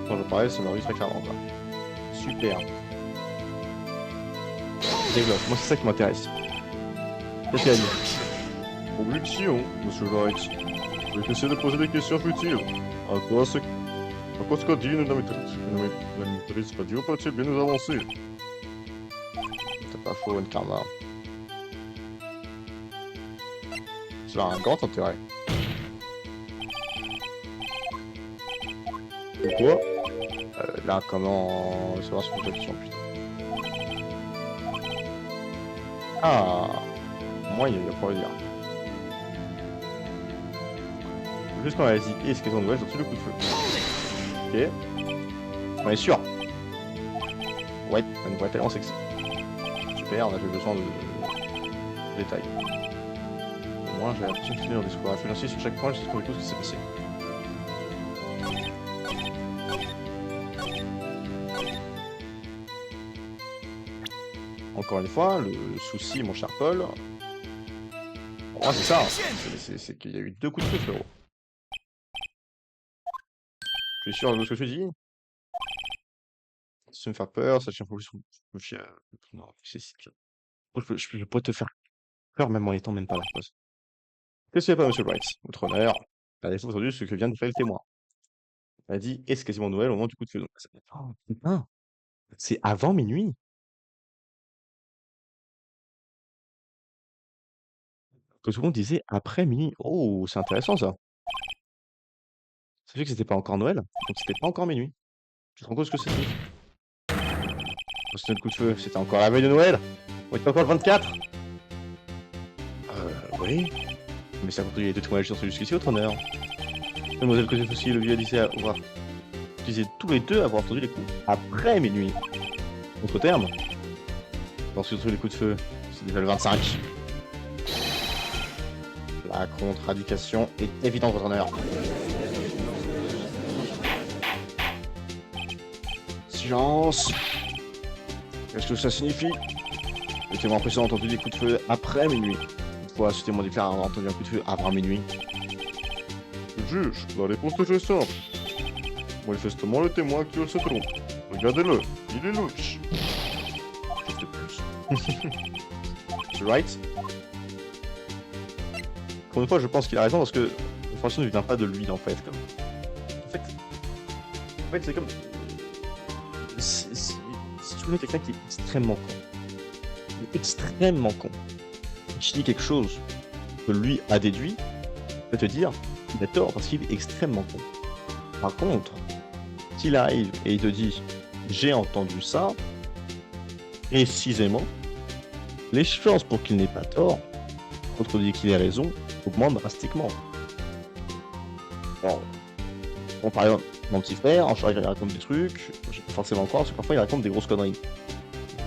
Quand je parlais, ça m'a vu très clairement, quoi. Super. Développe, moi c'est ça qui m'intéresse. Qu'est-ce qu'elle a dit? Objection, monsieur Wright. Je vais essayer de poser des questions futiles. À quoi ce qu'a dit ne maîtrise pas dire peut-il bien nous avancer? C'est pas faux, une karma. Cela a un grand intérêt. Pourquoi? Là, comment savoir ce que je question plutôt. Ah, moi, il y a pas à dire. Juste quand elle a dit est-ce qu'elles ont nouvelles, j'ai reçu le coup de feu. Ok. On est sûr. Ouais, elle nous voit tellement sexy. Super, on a fait besoin de détails. Au moins, j'ai l'impression de finir le discours. Je vais lancer sur chaque point, je sais tout ce qui s'est passé. Encore une fois, le souci, mon cher Paul. Oh, c'est ça. C'est qu'il y a eu 2 coups de feu, frérot. Tu es sûr de ce que tu dis? Ça me faire peur, ça tient pour plus me fier. Non, c'est je pourrais te faire peur même en étant même pas là. Qu'est-ce qu'il y a pas, monsieur Bright? Votre honneur, à défaut entendu ce que vient de faire le témoin. Elle a dit est-ce quasiment Noël au moment du coup de feu. Oh, putain, c'est avant minuit. Que tout le monde disait après minuit. Oh, c'est intéressant ça. Ça fait que c'était pas encore Noël, donc c'était pas encore minuit. Tu te rends compte ce que c'était? C'était le coup de feu, c'était encore la veille de Noël. On était encore le 24. Oui. Mais ça continue, il y a 2 témoignages jusqu'ici, votre honneur. Mademoiselle Cosette aussi, le vieux disait avoir. Ils disaient tous les deux avoir entendu les coups après minuit. Autre terme. Lorsque j'ai entendu les coups de feu, c'est déjà le 25. La contre-indication est évidente, votre honneur. Silence. Qu'est-ce que ça signifie? Le témoin précédent a entendu des coups de feu après minuit. Toutefois, ce témoin déclare avoir entendu un coup de feu avant minuit. Juge, la réponse est très simple. Manifestement, le témoin actuel se trompe. Regardez-le, il est louche. Juste plus. C'est right? Pour une fois, je pense qu'il a raison parce que l'information ne vient pas de lui en fait. En fait, c'est comme. Si tu connais quelqu'un qui est extrêmement con, je dis quelque chose que lui a déduit, je vais te dire, il a tort parce qu'il est extrêmement con. Par contre, s'il arrive et il te dit j'ai entendu ça, précisément, les chances pour qu'il n'ait pas tort, contredit qu'il ait raison, augmentent drastiquement. Bon, par exemple, mon petit frère, en charge, il raconte des trucs, je peux forcément croire parce que parfois il raconte des grosses conneries.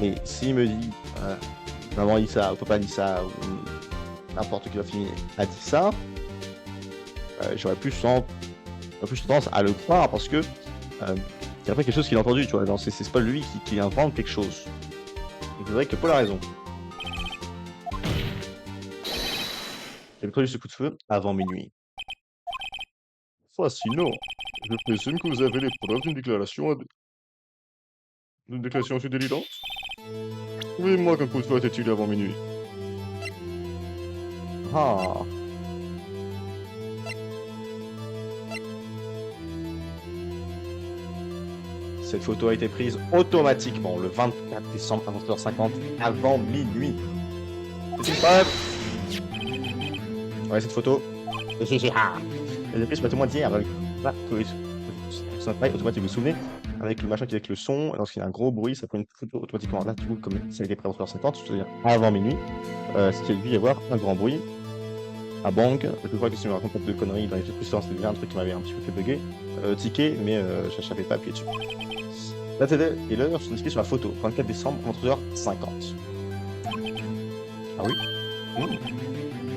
Mais s'il me dit maman dit ça, ou papa dit ça, ou n'importe qui va finir a dit ça, j'aurais plus tendance à le croire parce que c'est après quelque chose qu'il a entendu, tu vois. C'est pas lui qui invente quelque chose. Donc c'est vrai que Paul a raison. J'ai produit ce coup de feu avant minuit. Fascinant. Je présume que vous avez les preuves d'une déclaration aussi délirante? Prouvez-moi qu'un coup de feu a été tiré avant minuit. Ah! Cette photo a été prise automatiquement le 24 décembre à 11h50 avant minuit. C'est une preuve. Ouais, cette photo. Elle est prise sur le témoin d'hier avec son appareil automatique, vous vous souvenez? Avec le machin qui est avec le son, lorsqu'il y a un gros bruit, ça prend une photo automatiquement. Là, du coup, comme ça a été pris à 11h50, c'est-à-dire avant minuit, ce qui a dû y avoir un grand bruit, un bang. Je crois que si je me raconte pas de conneries, dans les faits précédents, c'était déjà un truc qui m'avait un petit peu fait bugger. Ticket, mais je savais pas appuyer dessus. La télé et l'heure sont indiquées sur la photo, 24 décembre, 11h50. Ah oui?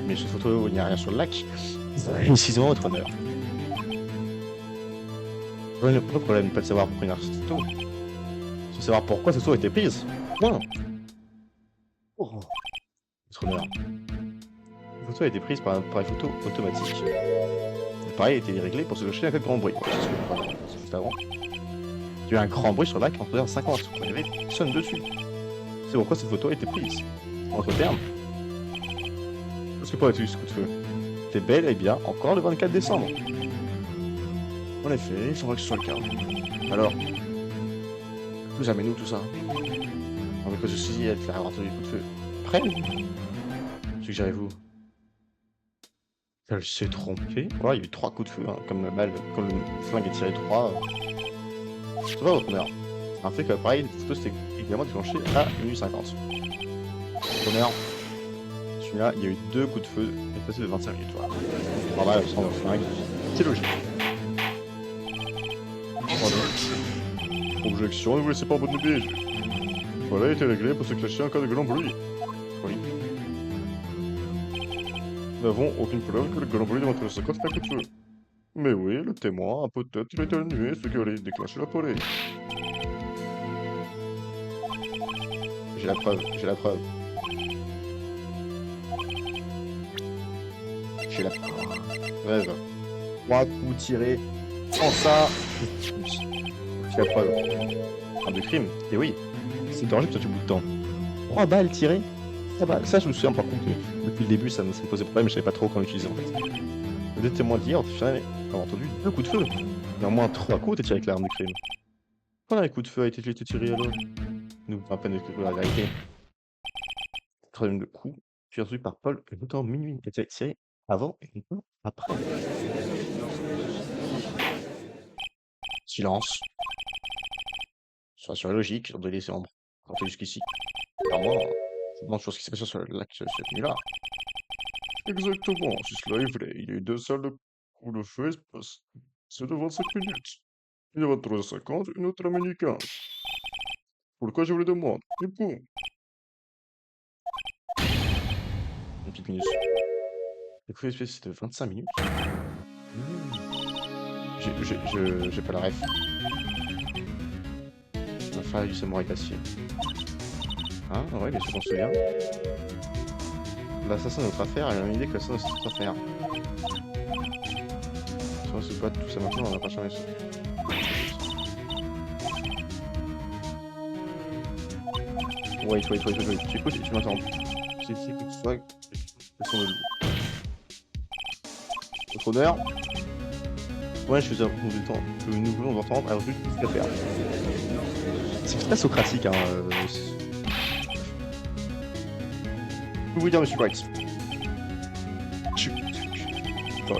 Mais sur cette photo, il n'y a rien sur le lac. Précisément votre honneur. Pas de problème, pas de savoir pourquoi il y a cette photo. C'est de savoir pourquoi cette photo a été prise. Non. Oh. Votre honneur. La photo a été prise par un appareil photo automatique. L'appareil a été réglé pour se loger avec grand bruit. C'est juste avant. Il y a eu un grand bruit sur le lac en 11h50. Il n'y avait personne dessus. C'est pourquoi cette photo a été prise. En d'autres termes. Qu'est-ce que pourrais-tu ce coup de feu? C'est bel et bien encore le 24 décembre. En effet, il faudra que ce soit le cas. Alors, vous amenez nous tout ça. Avec quoi ceci, elle fait avoir entendu le coup de feu. Prêt? Suggérez-vous? Elle s'est trompée. Ouais, il y a eu 3 coups de feu, hein, comme la balle, comme le flingue est tiré 3. C'est pas votre honneur. C'est un fait que l'appareil de photo s'était également déclenché à minuit 50. Honneur. Celui-là, il y a eu 2 coups de feu passé de 25 minutes. Voilà. Normal, sans le flingue. C'est logique. Objection, ne vous laissez pas en bonne piège. Voilà a été réglé pour se clasher en cas de grand bruit. Oui. Nous n'avons aucune preuve que le grand bruit de votre 50 fait un coup de feu. Mais oui, le témoin a peut-être éternué, ce qui aurait déclenché l'appareil. J'ai la preuve, j'ai la preuve. J'ai la preuve. Rêve. 3 coups tirés. Sans ça. J'ai la preuve. Un de crime. Et oui. C'est danger tout bout de temps. 3 balles tirées. 3 balles. Ça, je me souviens par contre. Depuis le début, ça me posait problème. Je savais pas trop comment l'utiliser en fait. Le témoin d'hier, au final, on a entendu 2 coups de feu. Il y a au moins 3 coups étaient tirés avec l'arme de crime. Quand un coup de feu a été tiré alors? Nous, à peine de découvrir la vérité. Troisième de coup, reçu par Paul le temps minuit. Il a été tiré avant et non après. Silence. Ça serait logique de laisser en rentrer jusqu'ici. Alors moi, je me demande sur ce qui s'est passé sur le lac cette nuit-là. Exactement, si cela est vrai, il y a eu 2 salles de coup de feu espacées de 25 minutes. Il y a 23h50, une autre à minuit 15. Pourquoi je vous le demande? Et boum. Une petite minute. Le coup d'espèce c'est de 25 minutes. J'ai pas la ref. L'affaire du samouraï d'acier. Hein? Ouais, bien sûr qu'on se souvient. L'assassin de notre affaire, elle a une idée que l'assassin de notre affaire. Si on se bat tout ça maintenant, on va pas jamais ça. Wait. Tu écoutes et tu m'entends. C'est ici que tu sois. Le son de loup. Votre honneur. Ouais, je faisais un peu de temps que nous voulons entendre un truc qu'à faire. C'est très socratique, hein. Je vous dire, monsieur Bright. Ça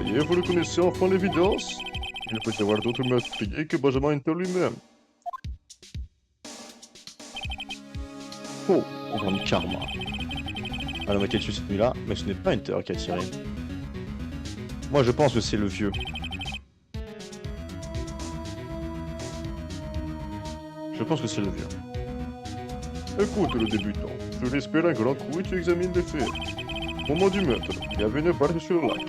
y est, vous le connaissez enfin l'évidence? Il ne peut y avoir d'autre meurtrier que Benjamin Hunter lui-même. Oh, on prend du karma. Alors, on a tué cette nuit-là, mais ce n'est pas Hunter qui a tiré. Moi, je pense que c'est le vieux. Je pense que c'est le vieux. Écoute, le débutant, je l'espère un grand coup et tu examines les faits. Au moment du meurtre, il y avait une barque sur le lac.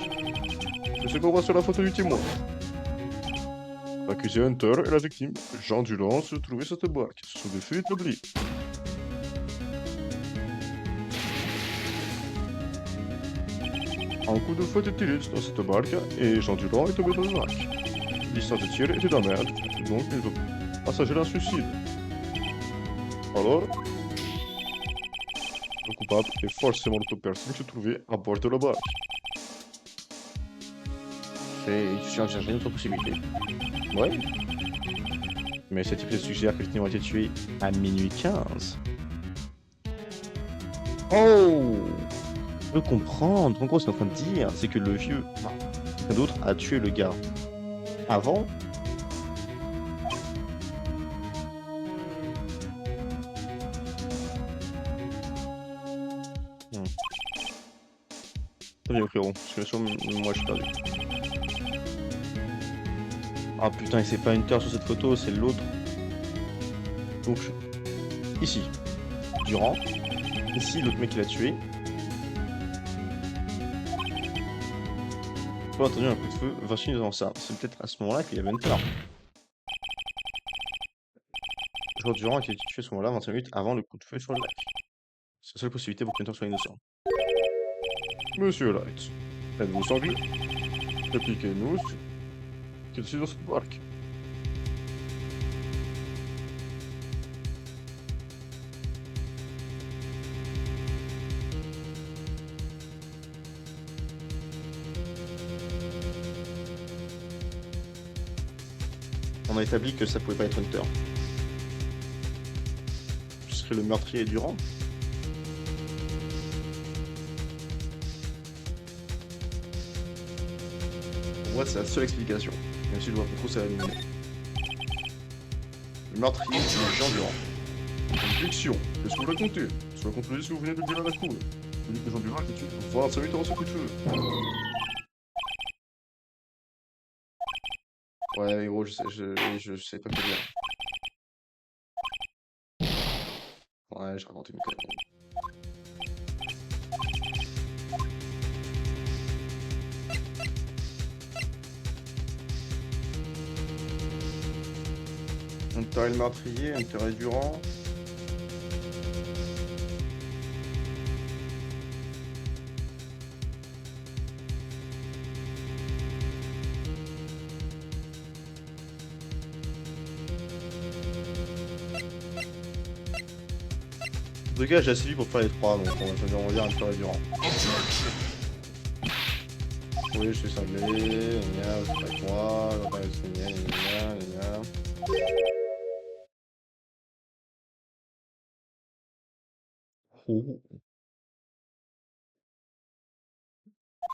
C'est ce qu'on voit sur la photo du témoin. L'accusé Hunter et la victime, Jean Durand, se trouvaient sur cette barque. Ce sont des faits établis. Un coup de fouet est tiré dans cette barque et Jean Durand est tombé dans le lac. La distance de tir était de la merde, donc le passager a un suicide. Alors, le coupable est forcément l'autre personne qui se trouvait à bord de la barque. Je suis en chercher une autre possibilité. Ouais. Mais ce type suggère que les ont été tués à minuit 15. Oh! Je peux comprendre. En gros, ce qu'on est en train de dire, c'est que le vieux, quelqu'un d'autre, a tué le gars avant. Très bien, frérot. Parce que sûr, moi, je suis perdu. Ah putain, et c'est pas Hunter sur cette photo, c'est l'autre. Donc, ici, Durand. Ici, l'autre mec qui l'a tué. J'ai pas entendu un coup de feu, Vinci nous en ça. C'est peut-être à ce moment-là qu'il y avait Hunter. Joueur Durand a été tué à ce moment-là, 25 minutes avant le coup de feu sur le lac. C'est la seule possibilité pour que Hunter soit innocent. Monsieur Light, êtes-vous sanglé? Expliquez-nous qu'il est dans cette barque. On a établi que ça pouvait pas être Hunter. Ce serait le meurtrier Durand. Pour moi, c'est la seule explication. Même si je vois pas trop ça va nous mener. Le meurtrier, c'est Jean Durand. Une fiction, qu'est-ce que vous racontez? Soit contredit ce que vous venez de dire à la cour. Vous dites que Jean Durand a été tué 25 minutes avant ce coup de feu. Ouais, gros, je sais pas quoi dire. Ouais, j'ai raconté une connerie. Hunter est le meurtrier, Hunter est Durand. En tout cas, j'ai assez vite pour faire les trois, donc on va dire Hunter et Durand. Oui, je suis cinglé, gna, c'est pas avec moi, on va pas gna, gna, gna. Oh.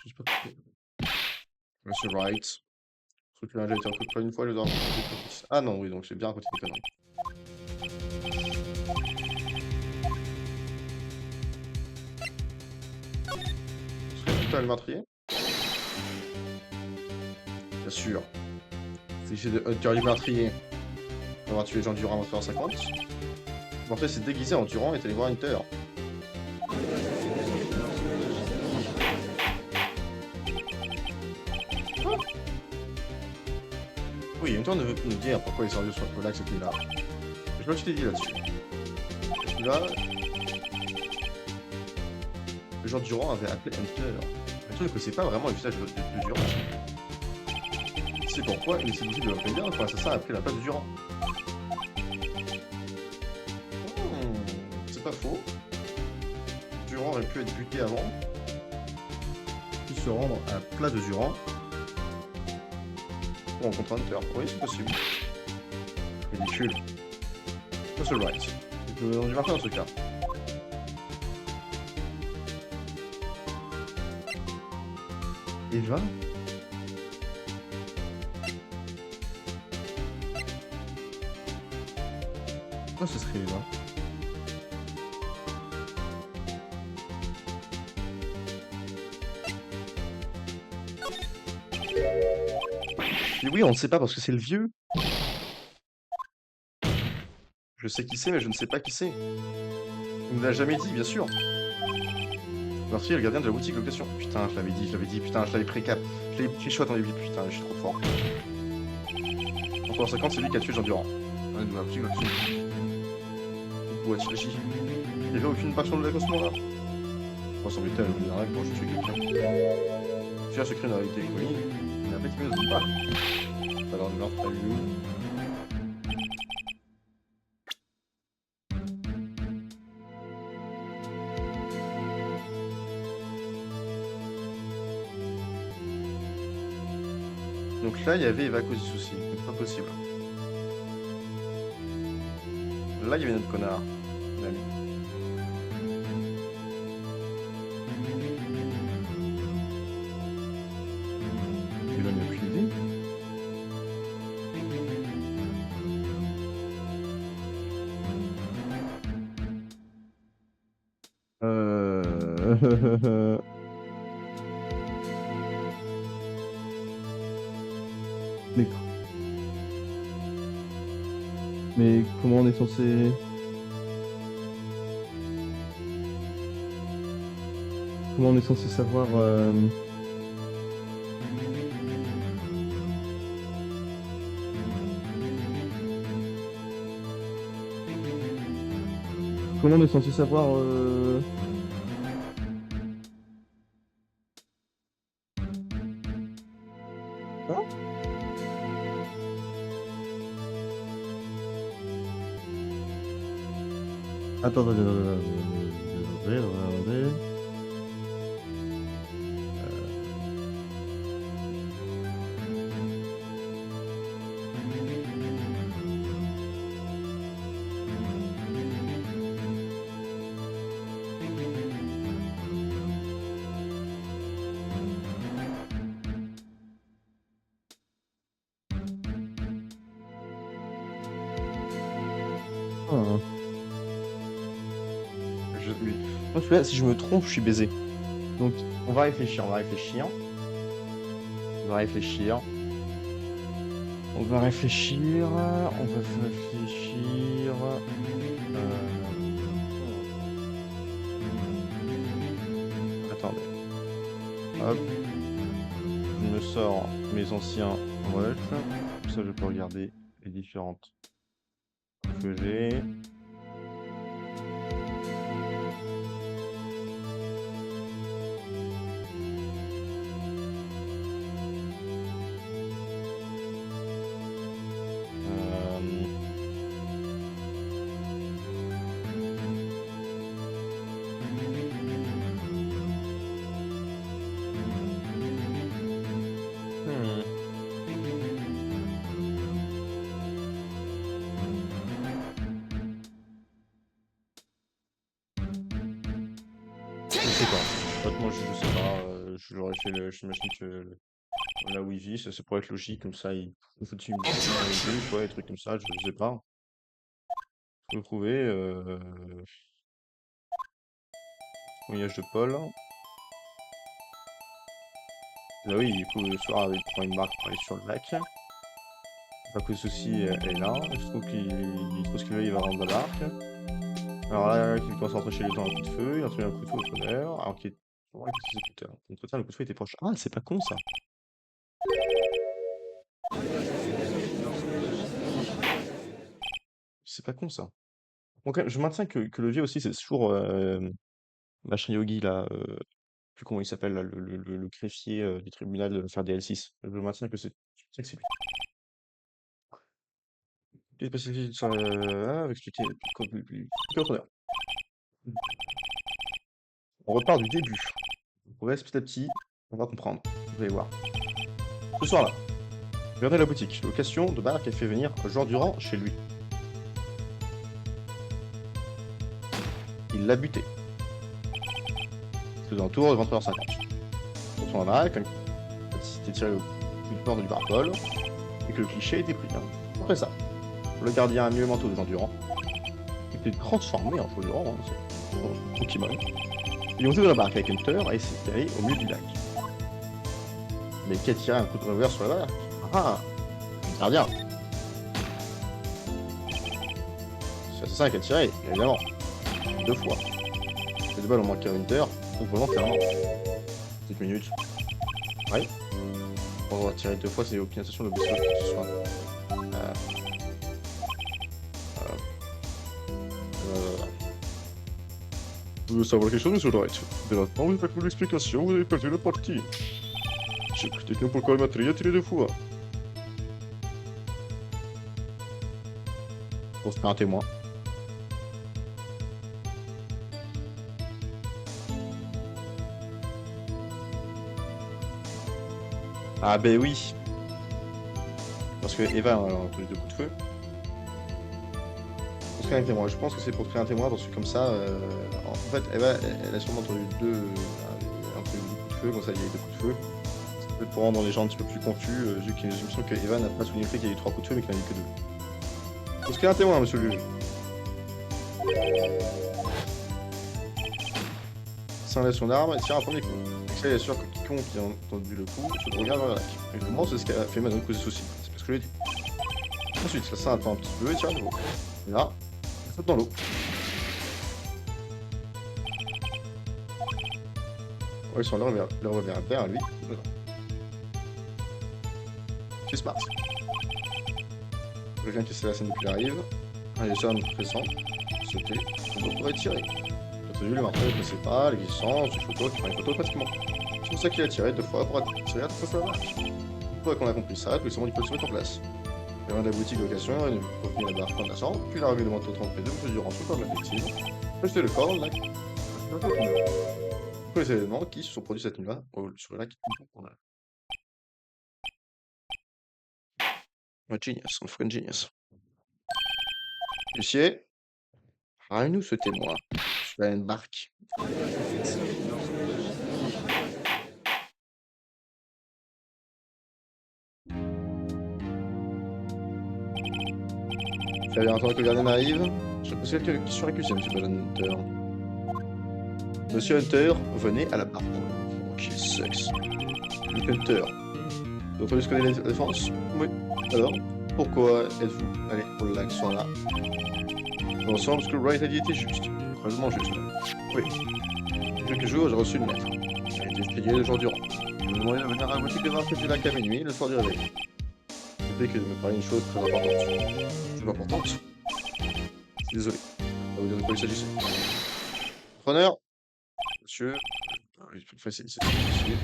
Je sais pas pourquoi. Monsieur Wright. Ce truc-là, j'ai été recruté pas une fois, je dois raconter des conneries. Ah non, oui, donc j'ai bien raconté des conneries. Ce serait Hunter le meurtrier? Bien sûr. C'est de Hunter le meurtrier. On va tuer Jean Durand à 50. En fait, c'est déguisé en Durand et t'es allé voir Hunter. Oui, Hunter ne veut plus nous dire pourquoi les sérieux sont au lac cette nuit-là. Je vois que tu t'es dit là-dessus. Là, le Jean Durand avait appelé Hunter. Hunter ne connaissait pas vraiment le visage de Durand. C'est pourquoi il s'est dit de l'appeler bien quand l'assassin a pris la place de Durand. C'est pas faux. Durand aurait pu être buté avant. Puis se rendre à la place de Durand. Pour rencontrer Hunter. Oui, c'est possible. Ridicule. Ça, c'est right. On y va faire dans ce cas. Eva? Pourquoi ce serait Eva? Et oui, on ne sait pas parce que c'est le vieux. Je sais qui c'est, mais je ne sais pas qui c'est. Il ne l'a jamais dit, bien sûr. Meurtrier est le gardien de la boutique location. Putain, je l'avais dit, putain, je l'avais précap. Je l'avais pris dans les vies, putain, je suis trop fort. En 50, c'est lui qui a tué Jean Durand. Ouais, de la boutique location. Ouais, il n'y avait aucune passion de la à ce moment-là. On s'en mettait à l'eau d'un lac pour tuer quelqu'un. cherches secret dans la réalité connue, mais après tu n'oses pas. Alors, de l'enfant donc là, il y avait Eva cause du souci. C'est pas possible. Là, il y avait notre connard. L'ami. Il en a aucune idée. Mais... Mais comment on est censé... Comment on est censé savoir... Comment on est censé savoir... Hein? Attends. Ah. Oui. Moi, celui-là, si je me trompe, je suis baisé. Donc, on va réfléchir. On va réfléchir. Attendez. Hop. Je me sors mes anciens rushs. Comme ça, je peux regarder les différentes que j'ai. Moi, je sais pas. J'aurais fait le. J'imagine que la Wi-Fi, ça pourrait être logique. Comme ça, il faut dessus une Wi-Fi, quoi, des trucs comme ça. Je sais pas. Faut le trouver. Voyage de Paul. Là, oui, du coup, le soir, il prend une barque pour aller sur le lac. Pas que ceci est là. Je trouve qu'il trouve ce qu'il veut, il va rendre la barque. Alors là, il commence à rentrer chez lui dans un coup de feu. Il a trouvé un coup de feu au tonnerre. Alors qu'il est. Ouais, qu'est-ce que c'est que ça? Entre-temps, le coup de feu était proche. Ah, c'est pas con ça. C'est pas con ça. Donc, je maintiens que le vieux aussi, c'est toujours machin Yogi là. Plus comment il s'appelle là, le greffier du tribunal de faire des L6. Je maintiens que c'est lui. Il est passé avec expliquer on repart du début. On progresse petit à petit, on va comprendre. Vous allez voir. Ce soir-là, regardez la boutique. Location de bar qui a fait venir Jean Durand chez lui. Il l'a buté. C'est aux alentours de 23h50. Pour son aval, comme il s'était tiré au coup de porte du bar-Paul, et que le cliché était pris. Après ça, le gardien a mis le manteau de Jean Durand. Il était transformé en Jean Durand, c'est Pokémon. Ils ont ouvert la barque avec Hunter et s'est allé au milieu du lac. Mais qui a tiré un coup de revolver sur la barque? Ah, le gardien. C'est l'assassin qui a tiré, évidemment. 2 fois. Les 2 balles ont manqué à Hunter, donc volontairement. 7 minutes. Ouais. On va tirer 2 fois, c'est aucune sensation de booster que ce soit. Vous voulez savoir quelque chose, monsieur Wright? Dès l'instant où vous faites l'explication, vous avez perdu la partie. Dites-nous pourquoi le matériel est tiré de fou. Pour se faire un témoin. Ah ben oui. Parce que Eva a entendu 2 coups de feu. Pour créer un témoin. Je pense que c'est pour créer un témoin parce que comme ça, en fait, Eva, elle a sûrement entendu un peu de coups de feu, comme ça il y a eu 2 coups de feu. C'est peut-être pour rendre les gens un petit peu plus confus, vu qu'il y a l'impression que Eva n'a pas souligné le fait qu'il y a eu 3 coups de feu mais qu'il n'y en a eu que 2. Pour créer un témoin, monsieur le juge. Sans lève son arme et tire un premier coup. Axel est sûr que quiconque qui a entendu le coup se regarde dans le lac. Évidemment, c'est ce qui a fait Manon causer souci. C'est parce que je l'ai dit. Ensuite, la scène attend un petit peu et tire à nouveau. Et là, elle saute dans l'eau. Ouais, ils sont le revers vers lui. Dedans. C'est smart. Quelqu'un qui sait la scène depuis arrive. Allez, sur un autre pressant. Sauter. On pourrait tirer. Le marteau ne connaissait pas l'existence du photo qui prend une photo pratiquement. C'est pour ça qu'il a tiré 2 fois pour attirer attention sur la marche. Une fois qu'on a compris ça, tous les symboles peuvent se mettre en place. Il y a de la boutique de location, il profite la barre remplaçant, puis la revue de manteau 32, M. Durand sous forme effective, acheter le corps dans le lac. Tous les événements qui se sont produits cette nuit-là sur le lac. Un genius, on ferait une genius. Huissier, ramène-nous ce témoin. Je vais à une barque. Tu as bien entendu que le gardien arrive? Je pose quelques questions récusées, monsieur Hunter. Monsieur Hunter, venez à la barque. Ok, sexe. Monsieur Hunter, vous entendez ce que dit la défense? Oui. Alors, pourquoi êtes-vous allé au lac ce soir-là? Dans le sens que Wright a dit était juste. Probablement juste. Oui. Il y a quelques jours, j'ai reçu une lettre. Elle a été expédiée le jour durant. Je me demandais de venir à la boutique de marché du lac à minuit, le soir du réveil. Je sais que de me parler d'une chose très importante. Chose importante? Je suis désolé. Je vais vous dire de quoi il s'agissait. Preneur? Monsieur. C'est difficile.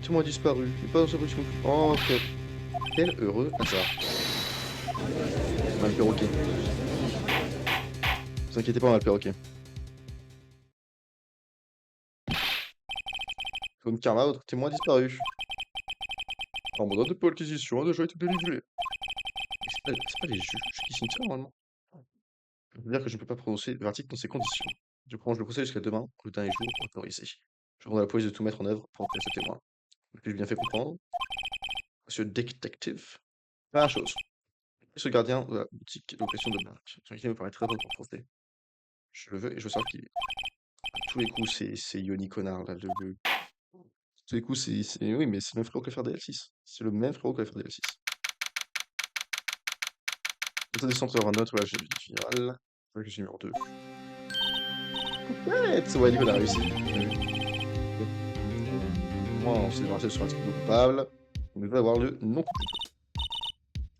Témoin disparu. Il n'est pas dans sa position. Oh, ok. Quel heureux hasard. On a le perroquet. Ne vous inquiétez pas, on a le perroquet. Comme karma, votre témoin a disparu. Un mandat de perquisition a déjà été délivré. C'est pas les juges qui signent ça normalement. Ça veut dire que je ne peux pas prononcer le verdict dans ces conditions. Je prolonge le procès jusqu'à demain, le dernier jour autorisé. Je demande à la police de tout mettre en œuvre pour empêcher ce témoin. Puis-je bien fait comprendre? Monsieur le détective. Première chose. Ce gardien de la boutique de location de barque. Son idée me paraît très bonne pour procéder. Je le veux et je veux savoir qu'il est. À tous les coups, c'est Yoni Connard là. À tous les coups, oui, mais c'est le même frérot que faire DL6. C'est le même frérot que faire DL6. L'état des centres aura note, voilà, j'ai le général. Je suis numéro 2. Ouais, Nicolas a réussi. Moi, on s'est débarrassé sur un type de coupable. On devrait avoir le non coupable.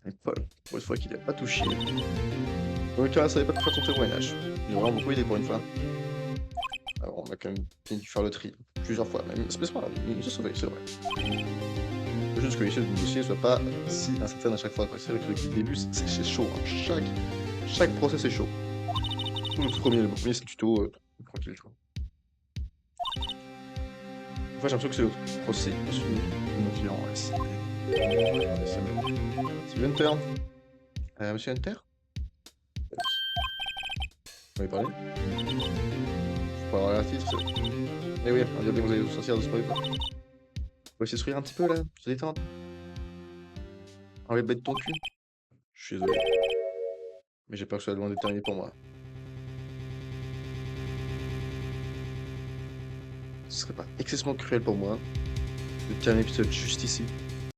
Et Paul, pour une fois qu'il n'a pas touché. Donc, ça savait pas quoi faire son témoignage. Il a vraiment beaucoup aidé pour une fois. Alors, on a quand même bien dû faire le tri plusieurs fois, même. C'est pas grave, il s'est sauvé, c'est vrai. C'est juste que l'issue du dossier soit pas si incertaine à chaque fois. C'est vrai que depuis le début, c'est chaud. Hein. Chaque procès, c'est chaud. Le premier, c'est le tuto. Tranquille, quoi. En fait, j'ai l'impression que c'est l'autre procès. C'est Hunter. Monsieur Hunter? Vous m'avez parlé? Faut pas avoir la titre. Eh oui, on dirait que vous allez vous sortir de ce problème. On va essayer de sourire un petit peu là, se détendre. Enlève le bête de ton cul. Je suis désolé. Mais j'ai peur que ce soit loin déterminé pour moi. Ce serait pas excessivement cruel pour moi de terminer l'épisode juste ici.